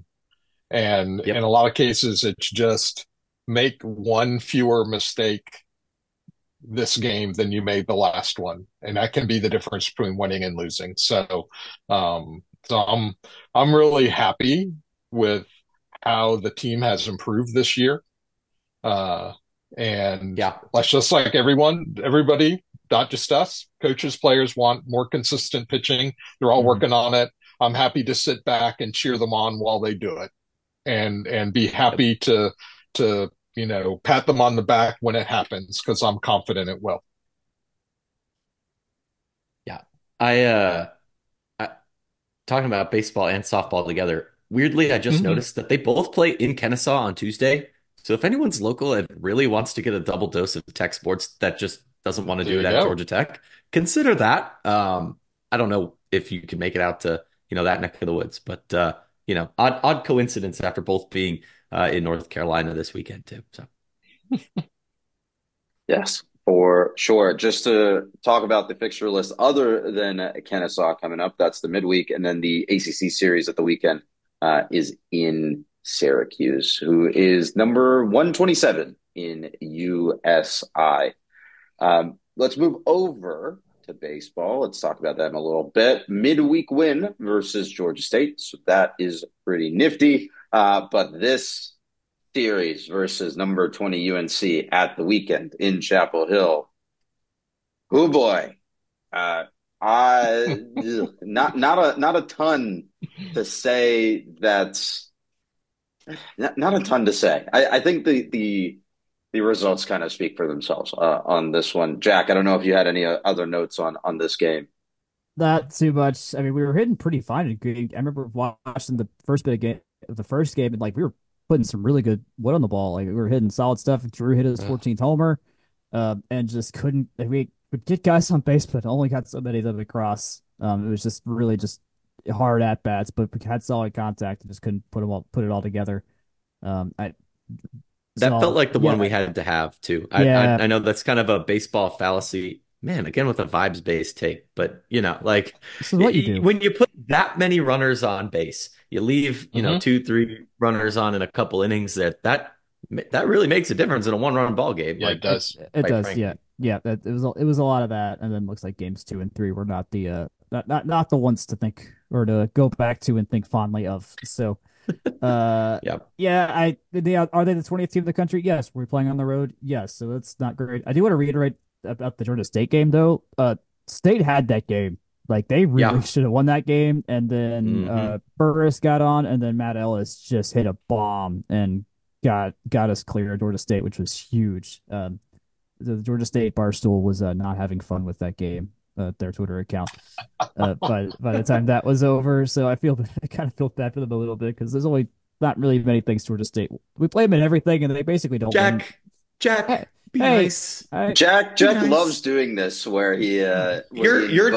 And in a lot of cases, it's just make one fewer mistake this game than you made the last one. And that can be the difference between winning and losing. So I'm really happy with how the team has improved this year. Let's just like everybody, not just us, coaches, players want more consistent pitching. They're all working on it. I'm happy to sit back and cheer them on while they do it and be happy to pat them on the back when it happens because I'm confident it will. Yeah. I talking about baseball and softball together. Weirdly, I just noticed that they both play in Kennesaw on Tuesday. So if anyone's local and really wants to get a double dose of tech sports that just doesn't want to do it at Georgia Tech, consider that. I don't know if you can make it out to, that neck of the woods, but odd coincidence after both being in North Carolina this weekend too. So yes, for sure. Just to talk about the fixture list, other than Kennesaw coming up, that's the midweek, and then the ACC series at the weekend is in Syracuse, who is number 127 in USI. Let's move over to baseball. Let's talk about that in a little bit. Midweek win versus Georgia State. So that is pretty nifty. But this series versus number 20 UNC at the weekend in Chapel Hill. Oh boy. Not a ton to say. That's not a ton to say. I think the results kind of speak for themselves on this one. Jack, I don't know if you had any other notes on this game. Not too much. I mean, we were hitting pretty fine. I remember watching the first first game, and like we were putting some really good wood on the ball. Like we were hitting solid stuff. Drew hit his 14th homer, and just couldn't. We would get guys on base, but only got so many of them across. It was just really just hard at bats, but we had solid contact and just couldn't put it all together. That felt like the one we had to have too. I know that's kind of a baseball fallacy. Man, again with a vibes-based take, but like this is what you do when you put that many runners on base, you leave 2-3 runners on in a couple innings. That really makes a difference in a one-run ball game. Yeah, like, it does. It does. Frankly. Yeah. It was a lot of that, and then looks like games 2 and 3 were not the not the ones to think or to go back to and think fondly of. So. Are they the 20th team of the country? Yes. We're playing on the road. Yes. So that's not great. I do want to reiterate about the Georgia State game though. State had that game. Like they really should have won that game. And then Burris got on, and then Matt Ellis just hit a bomb and got us clear of Georgia State, which was huge. The Georgia State Barstool was not having fun with that game. Their Twitter account. By the time that was over, so I kind of feel bad for them a little bit because there's only not really many things Georgia State. We play them in everything, and they basically don't. Jack, be nice. Jack loves doing this, where you're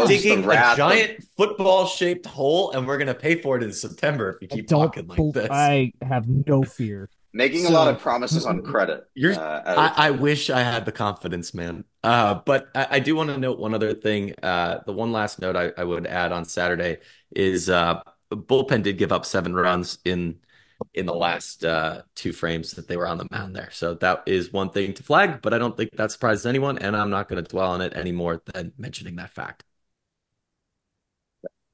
digging a giant football-shaped hole, and we're gonna pay for it in September if you keep talking like this. I have no fear. Making a lot of promises on credit. I wish I had the confidence, man. But I do want to note one other thing. The one last note I would add on Saturday is bullpen did give up 7 runs in the last 2 frames that they were on the mound there. So that is one thing to flag, but I don't think that surprises anyone, and I'm not going to dwell on it any more than mentioning that fact.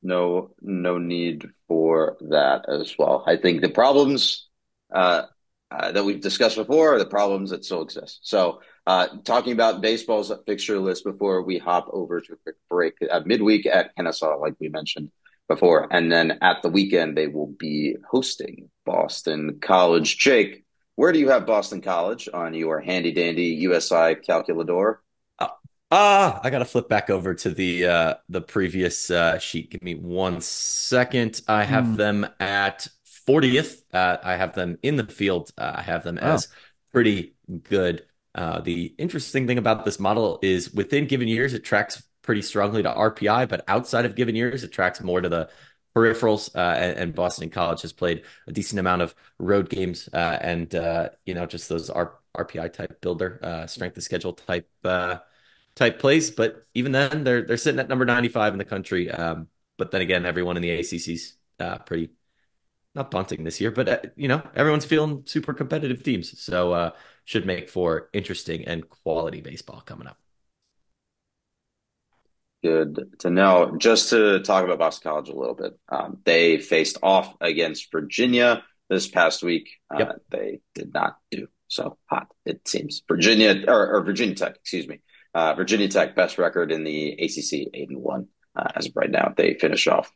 No need for that as well. I think the problems that we've discussed before are the problems that still exist. So, talking about baseball's fixture list before we hop over to a quick break, midweek at Kennesaw, like we mentioned before, and then at the weekend they will be hosting Boston College. Jake, where do you have Boston College on your handy dandy USI calculator? I gotta flip back over to the previous sheet. Give me 1 second. I have them at 40th. I have them in the field. I have them as pretty good. The interesting thing about this model is within given years, it tracks pretty strongly to RPI, but outside of given years, it tracks more to the peripherals. And Boston College has played a decent amount of road games and just those RPI type builder, strength of schedule type plays. But even then, they're sitting at number 95 in the country. But then again, everyone in the ACC's pretty not bunting this year, but everyone's feeling super competitive teams. So should make for interesting and quality baseball coming up. Good to know. Just to talk about Boston College a little bit, they faced off against Virginia this past week. Yep. They did not do so hot, it seems. Virginia Tech, excuse me. Virginia Tech, best record in the ACC, 8-1 as of right now. They finish off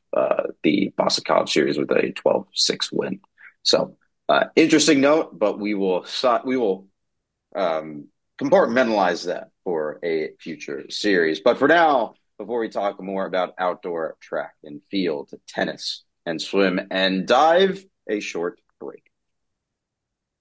the Boston College series with a 12-6 win. So interesting note, but we will compartmentalize that for a future series. But for now, before we talk more about outdoor track and field, tennis and swim and dive, a short break.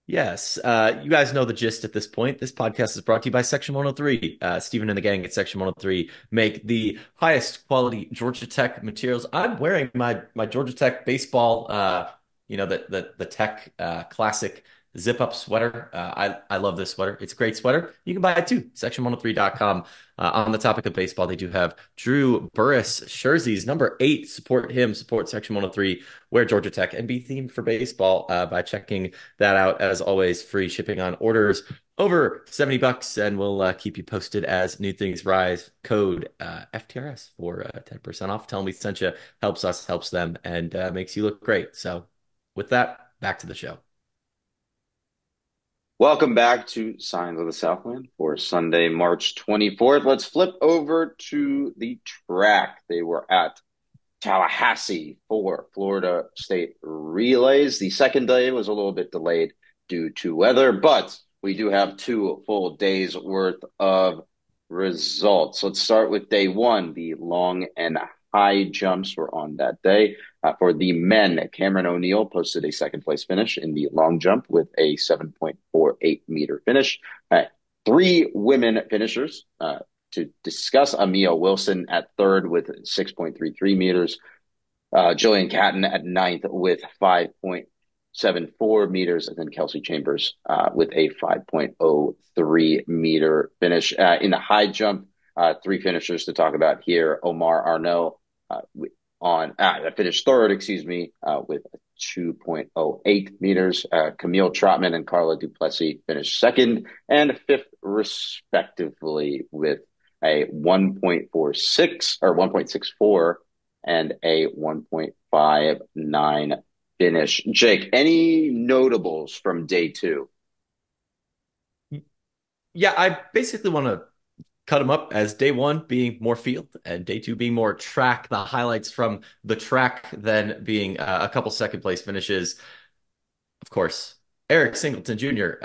Yes, you guys know the gist at this point. This podcast is brought to you by Section 103. Stephen and the gang at Section 103 make the highest quality Georgia Tech materials. I'm wearing my Georgia Tech baseball, the Tech classic zip-up sweater. I love this sweater. It's a great sweater. You can buy it too. Section103.com. On the topic of baseball, they do have Drew Burris jerseys. Number 8, support him, support Section 103, wear Georgia Tech, and be themed for baseball by checking that out. As always, free shipping on orders over $70, and we'll keep you posted as new things rise. Code FTRS for 10% off. Tell them we sent you. Helps us, helps them, and makes you look great. So with that, back to the show. Welcome back to Signs of the Southland for Sunday, March 24th. Let's flip over to the track. They were at Tallahassee for Florida State Relays. The second day was a little bit delayed due to weather, but we do have 2 full days worth of results. Let's start with day 1. The long and high jumps were on that day. For the men, Cameron O'Neill posted a second place finish in the long jump with a 7.48 meter finish. 3 women finishers to discuss: Amia Wilson at third with 6.33 meters. Jillian Catton at ninth with 5.74 meters. And then Kelsey Chambers with a 5.03 meter finish. In the high jump, 3 finishers to talk about here: Omar Arnault finished third, with 2.08 meters. Camille Trotman and Carla Duplessis finished second and fifth, respectively, with a 1.46 or 1.64 and a 1.59 finish. Jake, any notables from day 2? Yeah, I basically want to cut them up as day 1 being more field and day 2 being more track. The highlights from the track then being a couple second place finishes. Of course, Eric Singleton Jr.,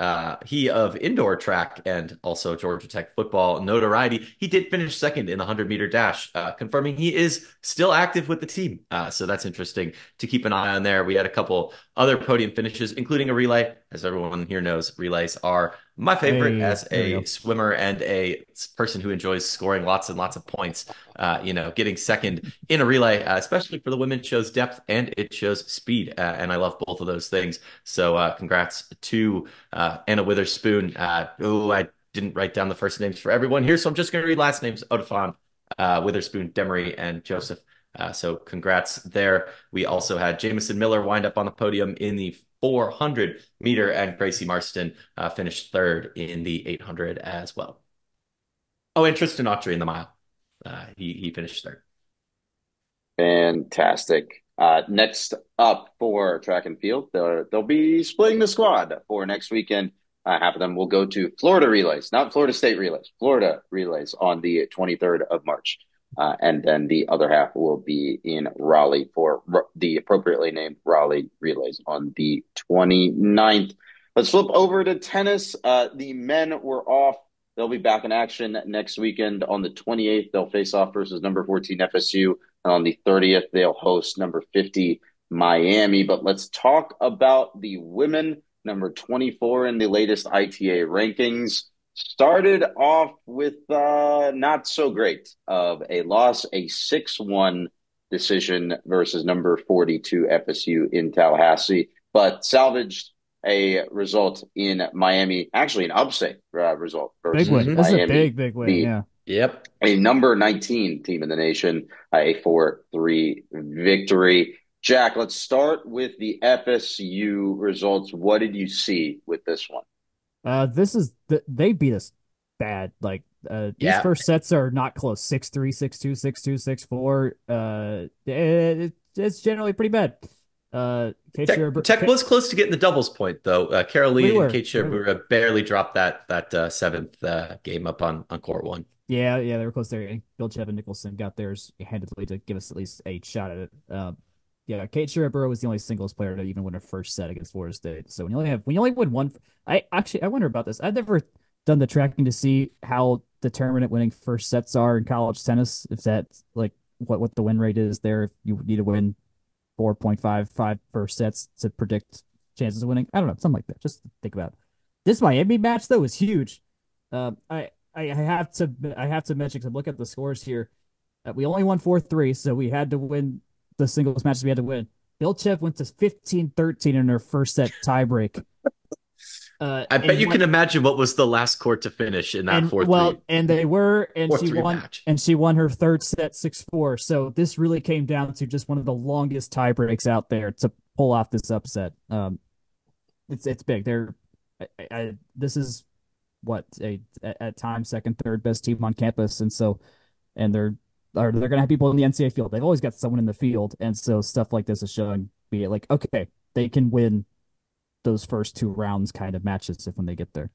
he of indoor track and also Georgia Tech football notoriety. He did finish second in the 100-meter dash, confirming he is still active with the team. So that's interesting to keep an eye on there. We had a couple other podium finishes, including a relay. As everyone here knows, relays are my favorite as a swimmer and a person who enjoys scoring lots and lots of points. Getting second in a relay, especially for the women, shows depth and it shows speed. And I love both of those things. So congrats to Anna Witherspoon. I didn't write down the first names for everyone here, so I'm just going to read last names: Odafon, Witherspoon, Demery, and Joseph. So congrats there. We also had Jamison Miller wind up on the podium in the 400 meter, and Gracie Marston finished third in the 800 as well. Oh, and Tristan Autry in the mile. He finished third. Fantastic. Next up for track and field, they'll be splitting the squad for next weekend. Half of them will go to Florida relays, not Florida State relays, Florida relays on the 23rd of March. And then the other half will be in Raleigh for the appropriately named Raleigh relays on the 29th. Let's flip over to tennis. The men were off. They'll be back in action next weekend on the 28th. They'll face off versus number 14 FSU. And on the 30th, they'll host number 50 Miami. But let's talk about the women, number 24 in the latest ITA rankings. Started off with not so great of a loss, a 6-1 decision versus number 42 FSU in Tallahassee, but salvaged a result in Miami, actually an upset result versus big win. Miami. This is a big win, yeah. Yep. A number 19 team in the nation, a 4-3 victory. Jack, let's start with the FSU results. What did you see with this one? They beat us bad. Like these first sets are not close. 6-3, 6-2, 6-2, 6-4. It's generally pretty bad. Tech was close to getting the doubles point though. Carol Lee and Kate Shibura barely dropped that seventh game up on court one. Yeah, they were close there. Bilchev and Nicholson got theirs handedly to give us at least a shot at it. Yeah, Kate Shibura was the only singles player to even win her first set against Florida State. So when you only win one, I wonder about this. I've never done the tracking to see how determinate winning first sets are in college tennis. If that's like what the win rate is there, if you need to win 4.55 first sets to predict chances of winning. I don't know, something like that. Just think about it. This Miami match though was huge. I have to mention, because I'm looking at the scores here. We only won 4-3, so we had to win the singles matches we had to win. Bilchev went to 15-13 in her first set tiebreak. I bet you can imagine what was the last court to finish in that 4-3. Well, and they were, and she won match. And she won her third set 6-4. So this really came down to just one of the longest tiebreaks out there to pull off this upset. It's big. This is what at times second, third best team on campus, and they're going to have people in the NCAA field. They've always got someone in the field, and so stuff like this is showing me like, okay, they can win those first two rounds kind of matches when they get there.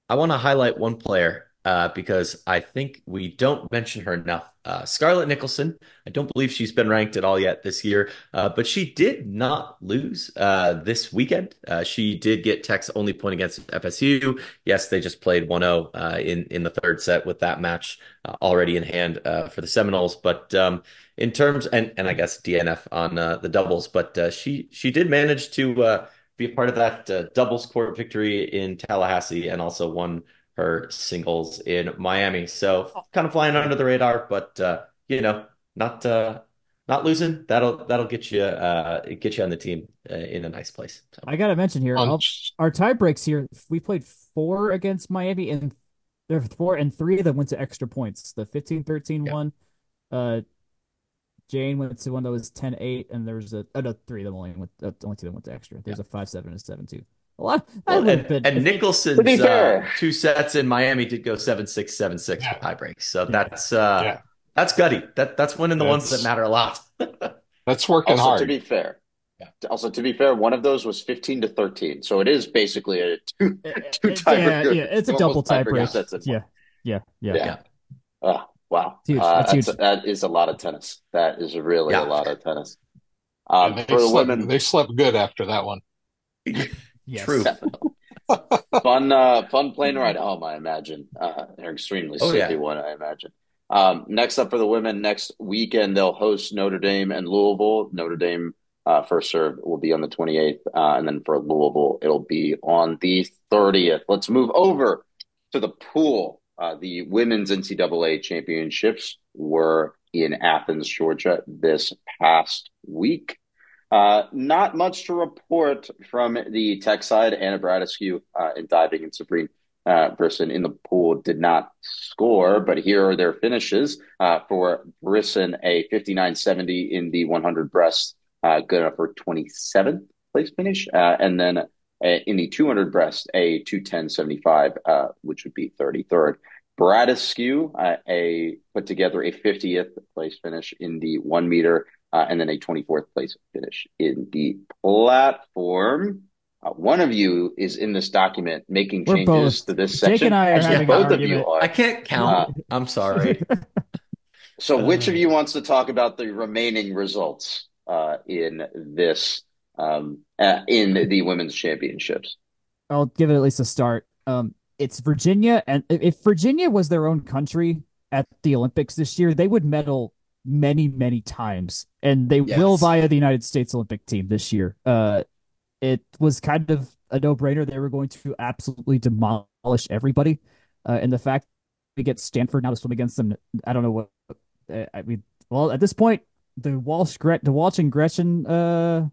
I want to highlight one player because I think we don't mention her enough. Scarlett Nicholson. I don't believe she's been ranked at all yet this year, but she did not lose this weekend. She did get Tech's only point against FSU. Yes, they just played 1-0 in the third set with that match already in hand for the Seminoles. But in terms, and I guess DNF on the doubles, but she did manage to be a part of that doubles court victory in Tallahassee, and also won her singles in Miami. So kind of flying under the radar, but not losing. That'll get you on the team in a nice place. So. I gotta mention here our tie breaks here. We played 4 against Miami, and there were 4, and 3 of them went to extra points. The 15-13 one, Jane went to one that was 10-8, and there was 3 of them only 2 of them went to extra. There's a 5-7 and a 7-2. A lot. And Nicholson's 2 sets in Miami did go 7-6, 7-6 with tie breaks. So that's gutty. That's winning the ones that matter a lot. That's working also, hard. To be fair, one of those was 15-13. So it is basically a two tiebreaker. Yeah, it's a double tiebreaker. Yeah. Oh, wow. That's huge. That is a lot of tennis. That is really a lot of tennis. For the women, they slept good after that one. Yes. True. Fun plane ride home, I imagine. An extremely sleepy one, I imagine. Next up for the women, next weekend, they'll host Notre Dame and Louisville. Notre Dame first serve will be on the 28th, and then for Louisville, it'll be on the 30th. Let's move over to the pool. The women's NCAA championships were in Athens, Georgia this past week. Not much to report from the Tech side. Anna Bradescu in diving and Sabrine Brisson in the pool did not score, but here are their finishes. For Brisson, a 59.70 in the 100 breast, good enough for 27th place finish. And then in the 200 breast, a 210.75, which would be 33rd. Bradescu, put together a 50th place finish in the 1 meter, and then a 24th place finish in the platform. One of you is in this document making changes to this section. Jake and I are having both of you are. I can't count. I'm sorry. So which of you wants to talk about the remaining results in this in the women's championships? I'll give it at least a start. It's Virginia, and if Virginia was their own country at the Olympics this year, they would medal many, many times, and they will via the United States Olympic team this year. It was kind of a no-brainer. They were going to absolutely demolish everybody, and the fact we get Stanford now to swim against them, I don't know what. I mean, well, at this point, the Walsh and Gretchen, the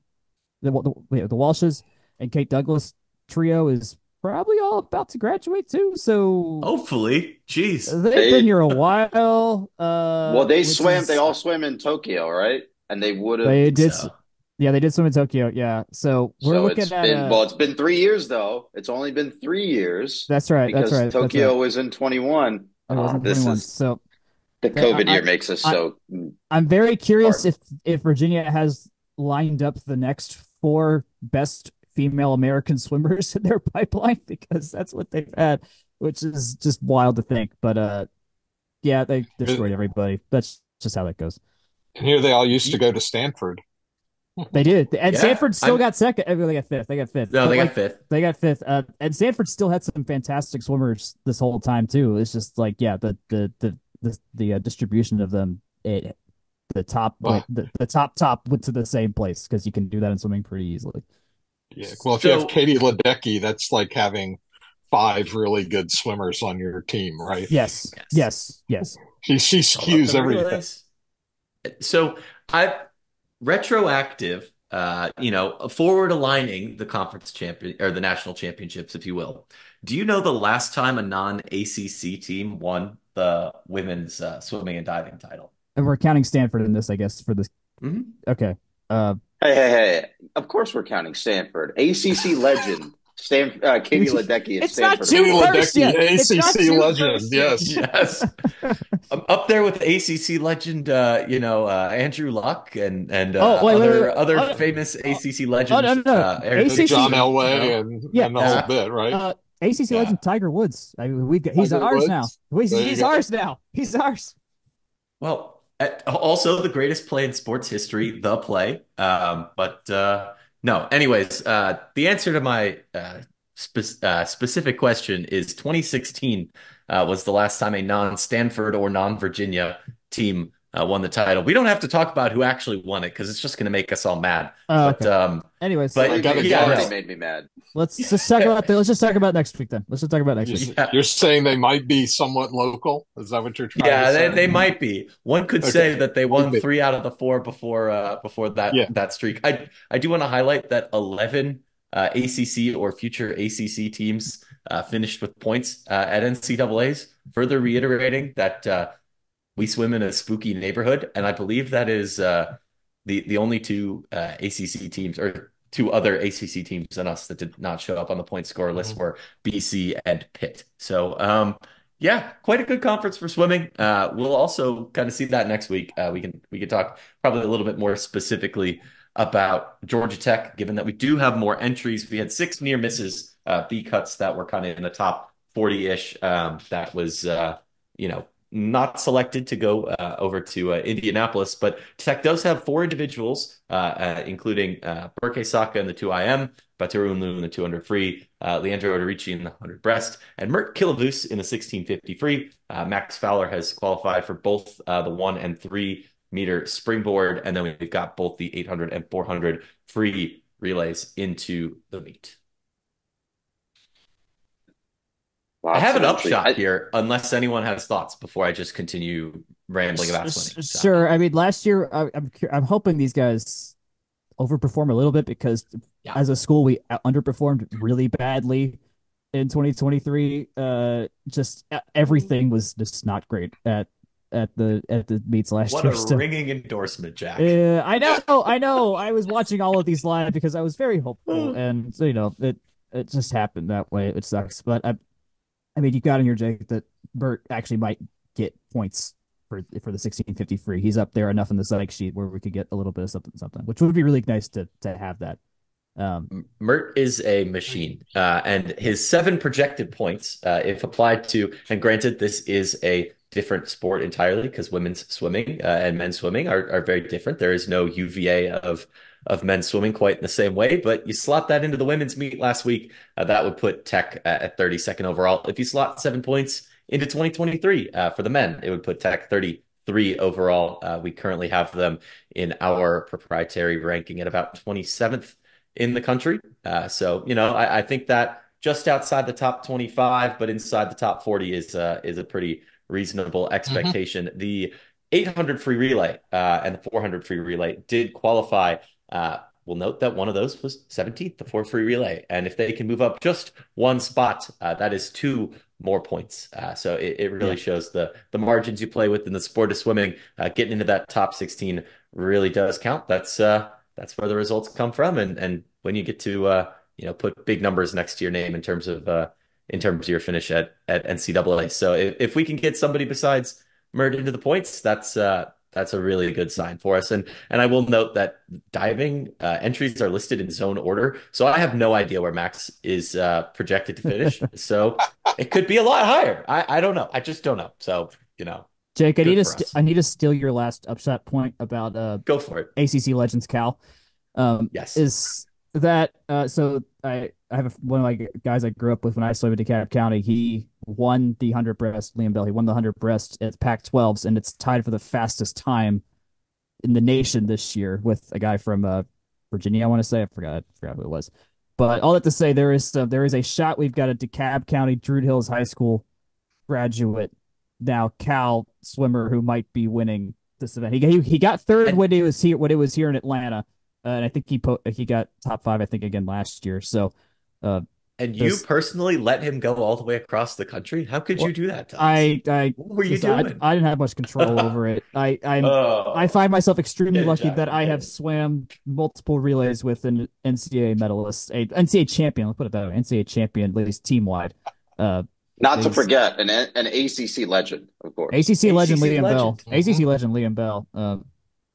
Walshes and Kate Douglas trio is probably all about to graduate too. So hopefully, geez, they've been here a while. Well, they all swam in Tokyo, right? And they would have. They did. So. Yeah, they did swim in Tokyo. Yeah, so we're looking at. It's been 3 years though. It's only been 3 years. That's right. Because that's right. Tokyo was in 21. This is so. The COVID year makes us so. I'm very curious if Virginia has lined up the next 4 best female American swimmers in their pipeline, because that's what they've had, which is just wild to think. But yeah, they destroyed everybody. That's just how that goes. And here they all used to go to Stanford. They did, and Stanford still got second. They got fifth. No, they got fifth. They got fifth. And Stanford still had some fantastic swimmers this whole time too. It's just like, yeah, the distribution of them, the top went to the same place, because you can do that in swimming pretty easily. Yeah, well, if you have Katie Ledecky, that's like having 5 really good swimmers on your team, right? Yes. She skews everything. So retroactive, forward aligning the conference champion or the national championships, if you will. Do you know the last time a non-ACC team won the women's swimming and diving title? And we're counting Stanford in this, I guess, for this. Mm-hmm. Okay. Hey! Of course, we're counting Stanford. ACC legend, Katie Ledecky. It's not June 1st yet. ACC legend, yes. Up there with ACC legend, Andrew Luck and other famous ACC legends. ACC, John Elway and the whole bit, right? ACC legend Tiger Woods. I mean, he's ours now. He's ours now. He's ours. Well. Also, the greatest play in sports history, the play. No. Anyways, the answer to my specific question is 2016 was the last time a non-Stanford or non-Virginia team won the title. We don't have to talk about who actually won it, because it's just going to make us all mad. Anyways, already made me mad. Let's just talk about next week then. Let's just talk about next week. You're saying they might be somewhat local? Is that what you're trying to say? Yeah, they might be. One could say that they won 3 out of the 4 before that streak. I do want to highlight that 11 ACC or future ACC teams finished with points at NCAAs, further reiterating that we swim in a spooky neighborhood, and I believe that is the only 2 ACC teams, or 2 other ACC teams than us, that did not show up on the point scorer list were BC and Pitt. So, quite a good conference for swimming. We'll also kind of see that next week. We can talk probably a little bit more specifically about Georgia Tech, given that we do have more entries. We had 6 near misses, B cuts that were kind of in the top 40-ish. That was, not selected to go over to Indianapolis, but Tech does have 4 individuals, including Berke Saka in the 2IM, Batoru Unlu in the 200 free, Leandro Odorici in the 100 breast, and Mert Kilavus in the 1650 free. Max Fowler has qualified for both the 1 and 3 meter springboard, and then we've got both the 800 and 400 free relays into the meet. I have an upshot here, unless anyone has thoughts before I just continue rambling about swimming. Sure. I mean, last year, I'm hoping these guys overperform a little bit, because as a school, we underperformed really badly in 2023. Just everything was just not great at the meets last what year. What a ringing endorsement, Jack. I know. I was watching all of these live because I was very hopeful, and so, it just happened that way. It sucks, but I mean, you got in your Jake that Bert actually might get points for the 1650 free. He's up there enough in the psych sheet where we could get a little bit of something, which would be really nice to have that. Mert is a machine, and his 7 projected points, if applied to, and granted, this is a different sport entirely because women's swimming and men's swimming are very different. There is no UVA of men's swimming quite in the same way, but you slot that into the women's meet last week, that would put Tech at 32nd overall. If you slot 7 points into 2023 for the men, it would put Tech 33 overall. We currently have them in our proprietary ranking at about 27th in the country. So, I think that just outside the top 25, but inside the top 40 is a pretty reasonable expectation. The 800 free relay and the 400 free relay did qualify. We'll note that one of those was 17th, the 4 free relay. And if they can move up just one spot, that is 2 more points. So it really shows the margins you play with in the sport of swimming. Getting into that top 16 really does count. That's where the results come from. And when you get to put big numbers next to your name in terms of your finish at NCAA. So if we can get somebody besides Mert into the points, that's a really good sign for us. And I will note that diving entries are listed in zone order, so I have no idea where Max is projected to finish. So it could be a lot higher. I don't know. I just don't know. So Jake, I need to steal your last upset point about go for it. ACC Legends Cal. Yes. Is that so I have one of my guys I grew up with when I swam in DeKalb County. He won the 100 breast, Liam Bell. He won the 100 breast at Pac-12s, and it's tied for the fastest time in the nation this year with a guy from Virginia. I want to say I forgot who it was, but all that to say, there is a shot. We've got a DeKalb County Druid Hills High School graduate, now Cal swimmer, who might be winning this event. He got third when it was here in Atlanta. And I think he got top 5, I think, again last year. So, and you personally let him go all the way across the country? How could you do that to us? What were you doing? I didn't have much control over it. I find myself extremely lucky that I have swam multiple relays with an NCAA medalist, a NCAA champion. Let's put it that way, NCAA champion, at least team wide. Not to forget an ACC legend, of course. ACC legend Liam Bell. ACC legend Liam Bell.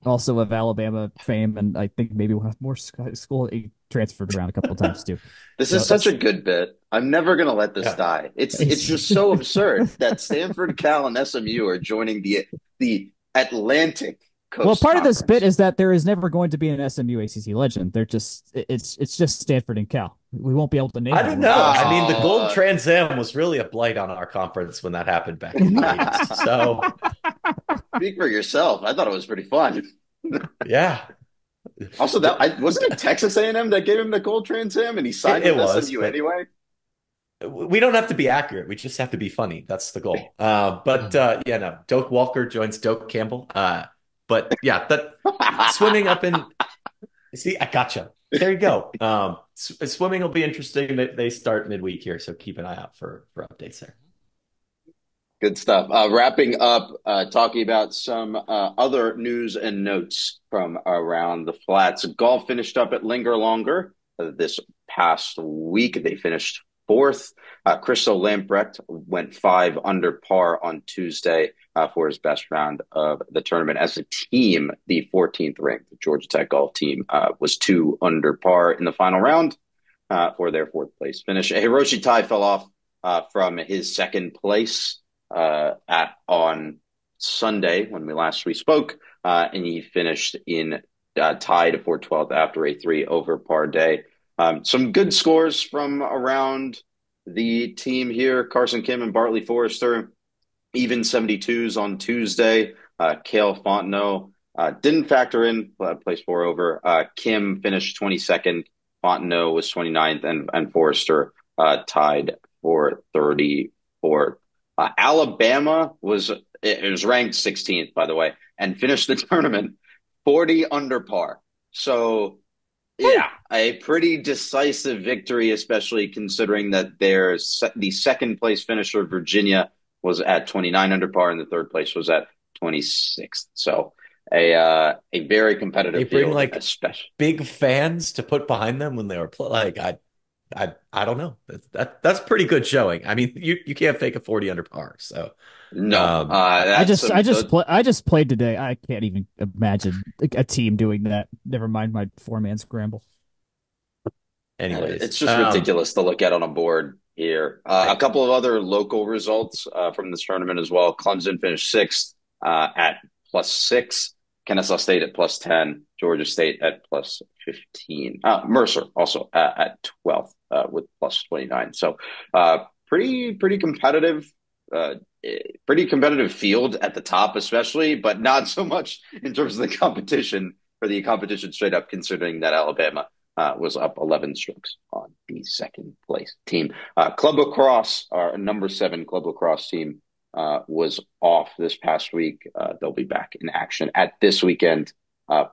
Also of Alabama fame, and I think maybe one of more school. He transferred around a couple of times too. This is such a good bit. I'm never going to let this die. It's just so absurd that Stanford, Cal, and SMU are joining the Atlantic Coast. Well, part Conference. of this bit is that there is never going to be an SMU ACC legend. It's just Stanford and Cal. We won't be able to name. I don't know. I mean, the Gold Trans Am was really a blight on our conference when that happened back in the 80s. So speak for yourself. I thought it was pretty fun. Yeah. Also, wasn't it Texas A&M that gave him the Gold Trans Am, and he signed with SMU anyway? We don't have to be accurate. We just have to be funny. That's the goal. No. Doak Walker joins Doak Campbell. But yeah, that swimming up in. See, I gotcha. There you go. Swimming will be interesting. They start midweek here, so keep an eye out for updates there. Good stuff. Wrapping up, talking about some other news and notes from around the flats. Golf finished up at Linger Longer this past week. They finished 4th. Christo Lamprecht went 5 under par on Tuesday for his best round of the tournament. As a team, the 14th ranked Georgia Tech golf team was 2 under par in the final round for their 4th place finish. Hiroshi Tai fell off from his 2nd place on Sunday when we spoke, and he finished in tied for 12th after a 3 over par day. Some good scores from around the team here. Carson Kim and Bartley Forrester, even 72s on Tuesday. Cale Fontenot didn't factor in, placed 4 over. Kim finished 22nd. Fontenot was 29th, and Forrester tied for 34th. Alabama was ranked 16th, by the way, and finished the tournament 40 under par. So Yeah, a pretty decisive victory, especially considering that the second place finisher, Virginia, was at 29 under par, and the third place was at 26th. So a very They competitive bring field, like especially. big fans to put behind them when they were like I don't know. That's pretty good showing. I mean, you can't fake a 40 under par. So No, I that's just I just played today. I can't even imagine a team doing that. Never mind my four-man scramble. anyways, it's just ridiculous to look at on a board here. A couple of other local results from this tournament as well. Clemson finished sixth at +6. Kennesaw State at +10. Georgia State at +15. Mercer also at 12th with +29. So pretty competitive. Pretty competitive field at the top, especially, but not so much in terms of the competition for the competition straight up, considering that Alabama was up 11 strokes on the second place team. Club lacrosse, our number 7 club lacrosse team, was off this past week. They'll be back in action at this weekend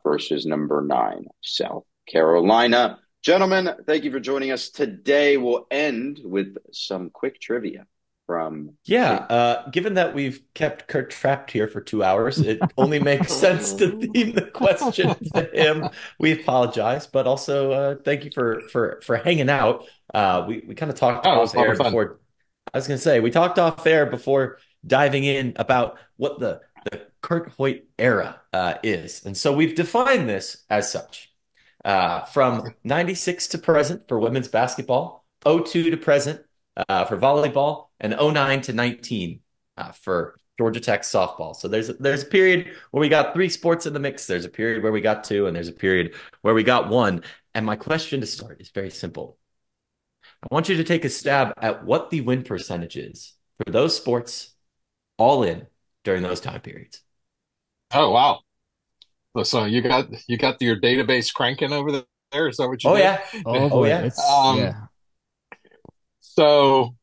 versus number 9 South Carolina. Gentlemen, thank you for joining us today. We'll end with some quick trivia from given that we've kept Kurt trapped here for 2 hours, it only makes sense to theme the question to him. We apologize, but also thank you for hanging out. We kind of talked off air before. I was going to say we talked off air before diving in about what the Kurt Hoyt era is, and so we've defined this as such from '96 to present for women's basketball, '02 to present for volleyball, and '09 to '19 for Georgia Tech softball. So there's a period where we got 3 sports in the mix. There's a period where we got 2, and there's a period where we got 1. And my question to start is very simple. I want you to take a stab at what the win percentage is for those sports all in during those time periods. Oh, wow. So you got your database cranking over there? Is that what you did? Yeah. Oh yeah. It's, yeah. So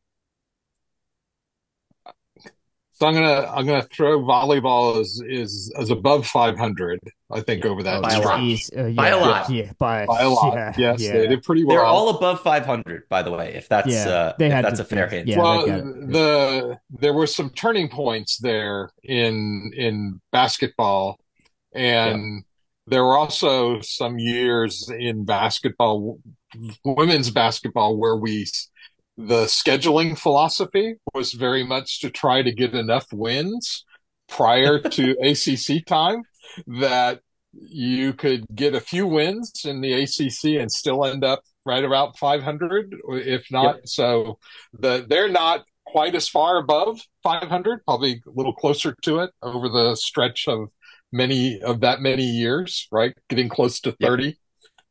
I'm gonna throw volleyball is above 500. I think over that by stretch. By a lot. Yeah, by a lot. Yes, they did pretty well. They're all above 500, by the way. If that's a fair hint. Yeah, well, there were some turning points there in basketball, and there were also some years in basketball, women's basketball, where the scheduling philosophy was very much to try to get enough wins prior to ACC time that you could get a few wins in the ACC and still end up right about 500, if not. So they're not quite as far above 500, probably a little closer to it over the stretch of many years, right? Getting close to 30.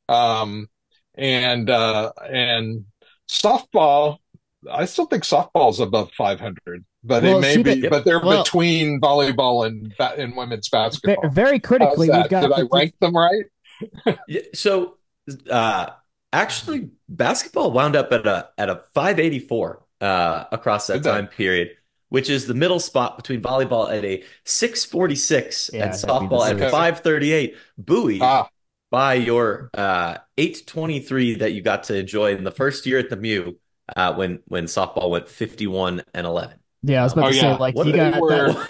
And softball, I still think softball's above 500, but but they're between volleyball and women's basketball. Very critically, did I rank them right? So, actually, basketball wound up at a 584 across that time period, which is the middle spot between volleyball at a 646 and softball at 538. Buoyed by your 823 that you got to enjoy in the first year at the Mew when softball went 51-11. Yeah, I was about to say, like, you got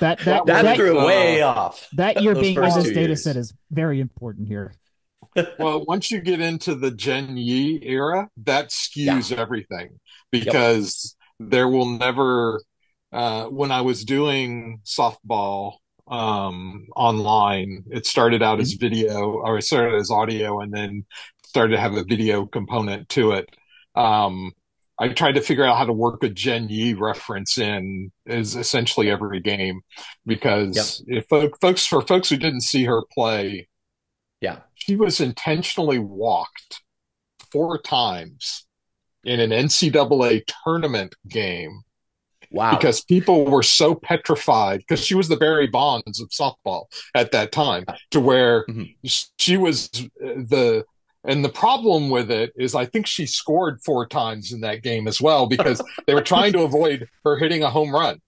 that threw way off. That year being in this data set is very important here. Well, once you get into the Gen Yi era, that skews everything, because there will never, when I was doing softball online, it started out as video, or it started as audio, and then started to have a video component to it. I tried to figure out how to work a Gen Yi reference in is essentially every game, because if folks who didn't see her play, she was intentionally walked 4 times in an NCAA tournament game. Wow. Because people were so petrified, because she was the Barry Bonds of softball at that time, to where she was and the problem with it is I think she scored 4 times in that game as well, because they were trying to avoid her hitting a home run,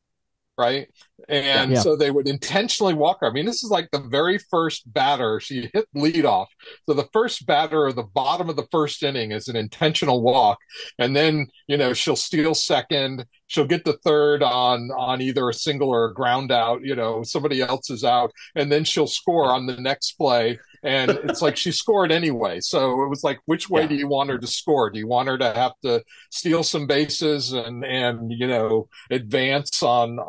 right? And so they would intentionally walk her. I mean, this is like the very first batter. She hit leadoff. So the first batter of the bottom of the first inning is an intentional walk. And then, she'll steal second. She'll get the third on either a single or a ground out. Somebody else is out. And then she'll score on the next play. And it's like she scored anyway. So it was like, which way do you want her to score? Do you want her to have to steal some bases and advance on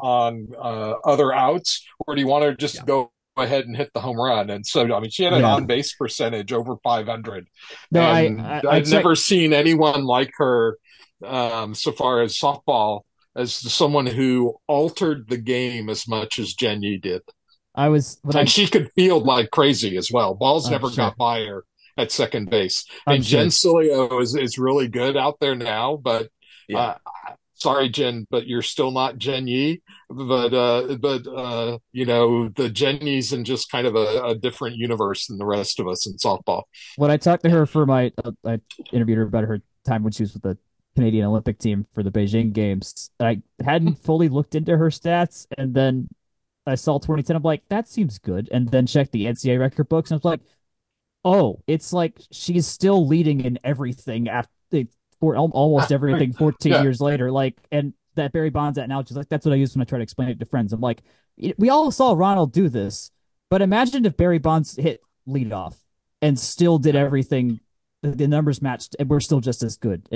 other outs, or do you want her just to go ahead and hit the home run? And so, I mean, she had an on base percentage over 500. No, I've never seen anyone like her so far as softball, as someone who altered the game as much as Jen Yi did. She could field like crazy as well. Balls never got by her at second base. And Jen Cilio is really good out there now, but sorry, Jen, but you're still not Jen Yi. But the Jen Yi's in just kind of a different universe than the rest of us in softball. When I talked to her for I interviewed her about her time when she was with the Canadian Olympic team for the Beijing Games. I hadn't fully looked into her stats, and then I saw 2010. I'm like, that seems good. And then checked the NCAA record books, and I was like, oh, it's like she's still leading in everything for almost everything 14 years later. Like, and that Barry Bonds analogy, like, that's what I use when I try to explain it to friends. I'm like, we all saw Ronald do this, but imagine if Barry Bonds hit leadoff and still did everything, the numbers matched, and we're still just as good.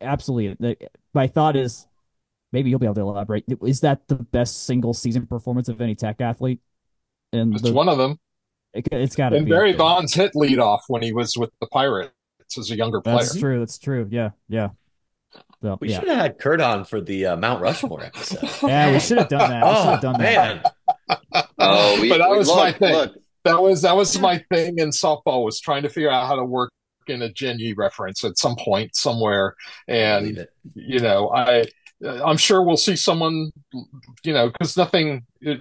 Absolutely. My thought is, maybe you'll be able to elaborate. Is that the best single season performance of any Tech athlete? And it's one of them. It's got to be. And Barry Bonds hit leadoff when he was with the Pirates as a younger player. That's true. Yeah. So, we should have had Kurt on for the Mount Rushmore episode. Yeah, we should have done that. Man. But that was my thing. That was my thing in softball, was trying to figure out how to work in a Jen Yi reference at some point somewhere. And I'm sure we'll see someone, because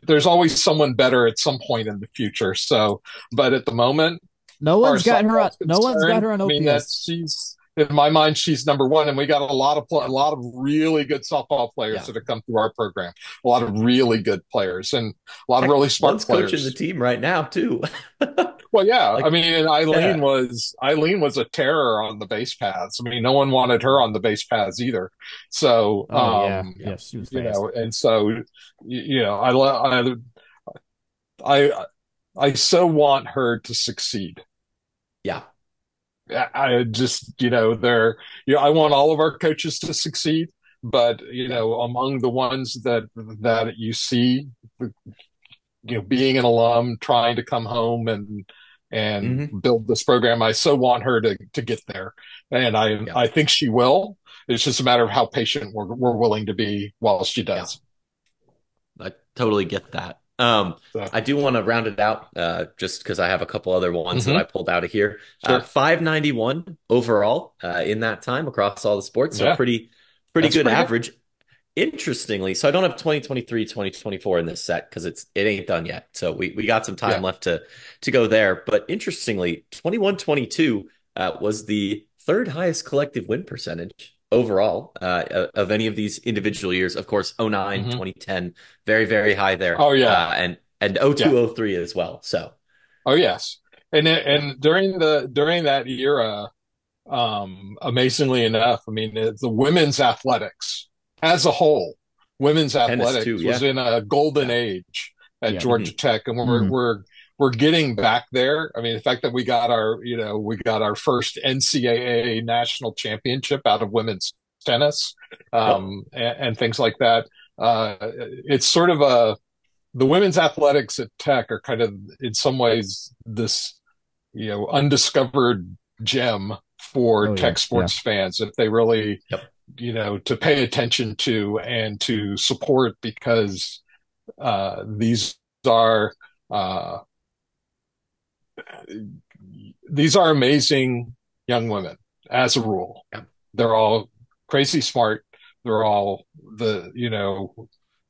there's always someone better at some point in the future. So, but at the moment, no one's got her on OPS. I mean, she's, in my mind, she's number one, and we got a lot of really good softball players that have come through our program. A lot of really good players and a lot of really smart players. Coaching the team right now too. Well, yeah. I mean, Eileen was a terror on the base paths. I mean, no one wanted her on the base paths either. So, she was fast. And so, I so want her to succeed. Yeah. I just, I want all of our coaches to succeed, but, among the ones that you see, being an alum, trying to come home and build this program, I so want her to get there. And I think she will. It's just a matter of how patient we're willing to be while she does. Yeah. I totally get that. I do want to round it out just because I have a couple other ones that I pulled out of here. Sure. 591 overall in that time across all the sports. So pretty good average. Interestingly, so I don't have 2023, 2024 in this set because it ain't done yet. So we got some time left to go there. But interestingly, 21-22 was the third highest collective win percentage overall of any of these individual years. Of course, 09, 2010, very, very high there. Oh, yeah. And 02, 03 as well. So. Oh, yes. And during that era, amazingly enough, I mean, the women's athletics as a whole, women's athletics was in a golden age at Georgia Tech. And we're getting back there. I mean, the fact that we got our first NCAA national championship out of women's tennis, and things like that. It's sort of the women's athletics at Tech are kind of, in some ways, this, undiscovered gem for Tech sports fans, if they really, to pay attention to and to support, because these are amazing young women as a rule. They're all crazy smart. They're all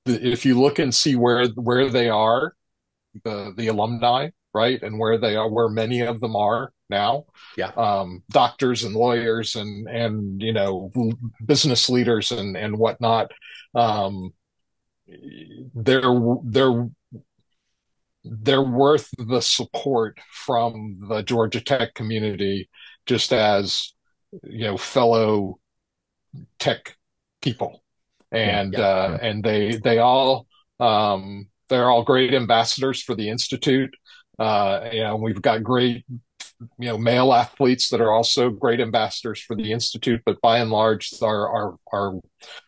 if you look and see where they are, the alumni, right, and where they are, where many of them are now, doctors and lawyers and business leaders and whatnot. they're worth the support from the Georgia Tech community, just as fellow Tech people, and they're all great ambassadors for the institute. We've got great male athletes that are also great ambassadors for the institute, but by and large, our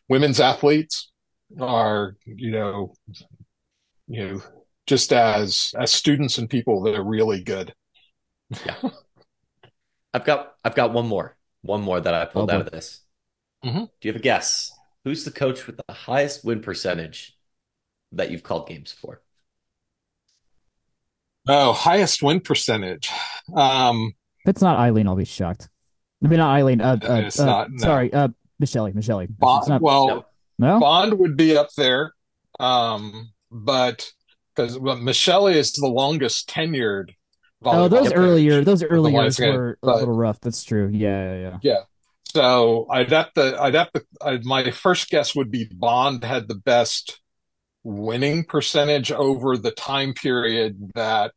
women's athletes are just as students and people, they're really good. Yeah. I've got one more that I pulled out of this. Mm-hmm. Do you have a guess? Who's the coach with the highest win percentage that you've called games for? Oh, highest win percentage. If it's not Eileen, I'll be shocked. I mean, not Eileen. It's not. No. Sorry, Michelle. Bond, no? Bond would be up there, but because Michelle is the longest tenured. Those early years were a little rough. That's true. Yeah. So my first guess would be Bond had the best winning percentage over the time period that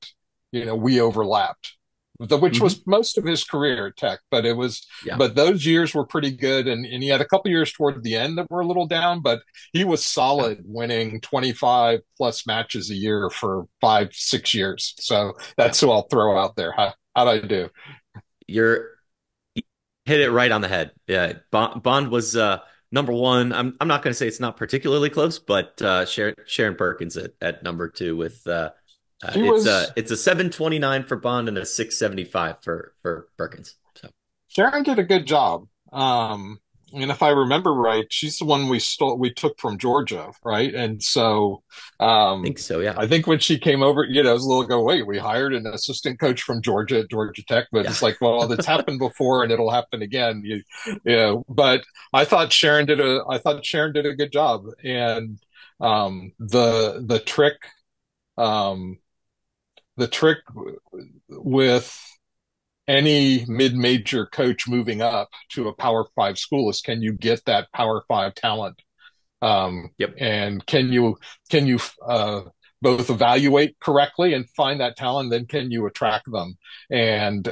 we overlapped, which was most of his career at Tech. But but those years were pretty good, and he had a couple years toward the end that were a little down, but he was solid, winning 25 plus matches a year for 5-6 years. So that's who I'll throw out there. How'd I do? You hit it right on the head. Yeah, Bond was number one. I'm not going to say it's not particularly close, but Sharon Perkins at number two with it's a 729 for Bond and a 675 for Perkins. So Sharon did a good job. And if I remember right, she's the one we took from Georgia, right? And so I think so, yeah. I think when she came over, it was a little go, wait, we hired an assistant coach from Georgia at Georgia Tech, but it's like, well, that's happened before and it'll happen again. But I thought Sharon did a good job. And the trick with any mid-major coach moving up to a Power 5 school is, can you get that Power 5 talent? And can you both evaluate correctly and find that talent, then can you attract them? And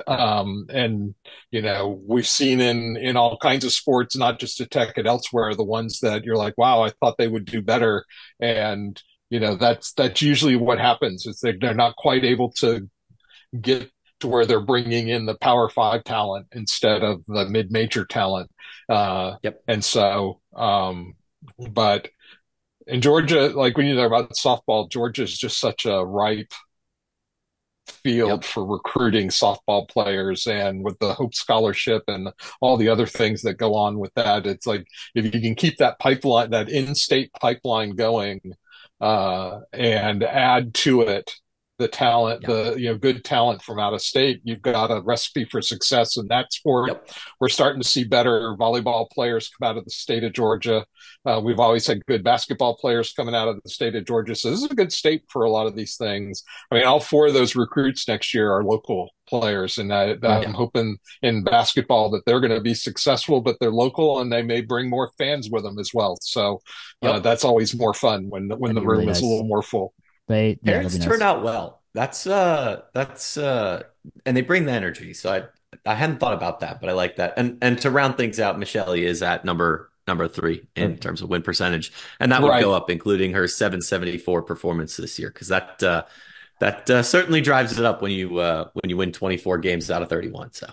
we've seen in all kinds of sports, not just at Tech and elsewhere, the ones that you're like, wow, I thought they would do better. And that's usually what happens, is they're not quite able to get to where they're bringing in the Power 5 talent instead of the mid-major talent. And so, but in Georgia, like when you talk about softball, Georgia is just such a ripe field for recruiting softball players, and with the Hope Scholarship and all the other things that go on with that, it's like, if you can keep that pipeline, that in-state pipeline going, and add to it the talent, good talent from out of state, you've got a recipe for success in that sport. We're starting to see better volleyball players come out of the state of Georgia. We've always had good basketball players coming out of the state of Georgia. So this is a good state for a lot of these things. I mean, all 4 of those recruits next year are local players. And I'm hoping in basketball that they're going to be successful, but they're local and they may bring more fans with them as well. So that's always more fun when the room is a little more full. Parents turn out well. That's and they bring the energy. So I hadn't thought about that, but I like that. And to round things out, Michelle is at number 3 in terms of win percentage, and that would go up, including her 774 performance this year, because that certainly drives it up when you win 24 games out of 31. So.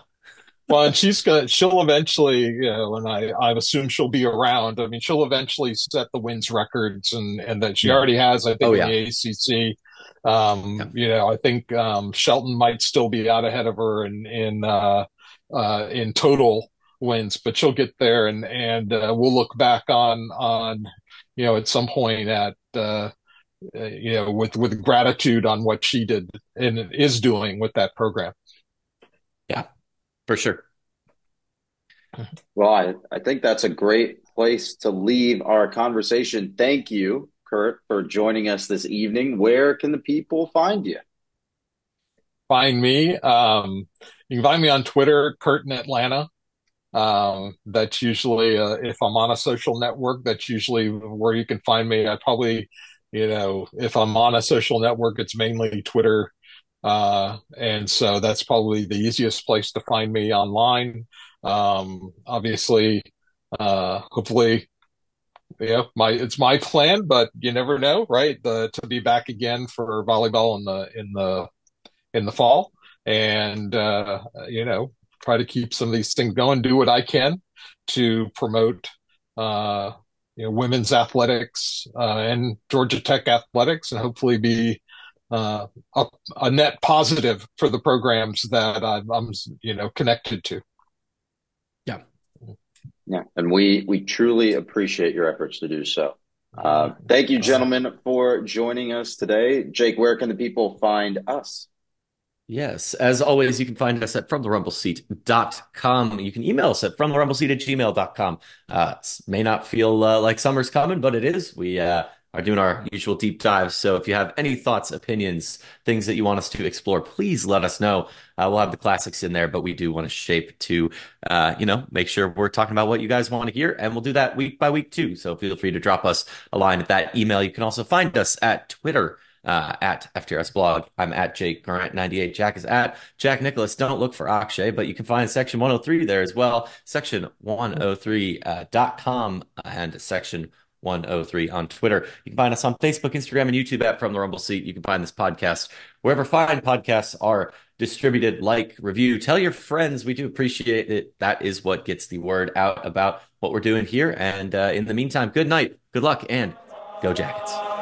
Well, and she'll eventually, and I assume she'll be around. I mean, she'll eventually set the wins records, and that she already has, I think, in the ACC. I think Shelton might still be out ahead of her in total wins, but she'll get there, and we'll look back on at some point at with gratitude on what she did and is doing with that program. Yeah. For sure. Well, I think that's a great place to leave our conversation. Thank you, Kurt, for joining us this evening. Where can the people find you? Find me. You can find me on Twitter, Kurt in Atlanta. That's usually, if I'm on a social network, that's usually where you can find me. I probably, if I'm on a social network, it's mainly Twitter. And so that's probably the easiest place to find me online. Obviously, hopefully, it's my plan, but you never know, right? To be back again for volleyball in the fall, and try to keep some of these things going, do what I can to promote women's athletics and Georgia Tech athletics, and hopefully be a net positive for the programs that I'm connected to. Yeah, and we truly appreciate your efforts to do so. Thank you, gentlemen, for joining us today. Jake, where can the people find us? Yes, as always, you can find us at fromtherumbleseat.com. You can email us at fromtherumbleseat@gmail.com. May not feel like summer's coming, but it is. We are doing our usual deep dives. So if you have any thoughts, opinions, things that you want us to explore, please let us know. We'll have the classics in there, but we do want to shape to, make sure we're talking about what you guys want to hear. And we'll do that week by week too. So feel free to drop us a line at that email. You can also find us at Twitter. At FTRS blog. I'm at Jake Grant 98. Jack is at Jack Nicholas. Don't look for Akshay, but you can find section 103 there as well. Section 103.com and section 103 on Twitter. You can find us on Facebook, Instagram, and YouTube at From the Rumble Seat. You can find this podcast wherever fine podcasts are distributed. Like, review, tell your friends. We do appreciate it. That is what gets the word out about what we're doing here. And in the meantime, good night, good luck, and go Jackets.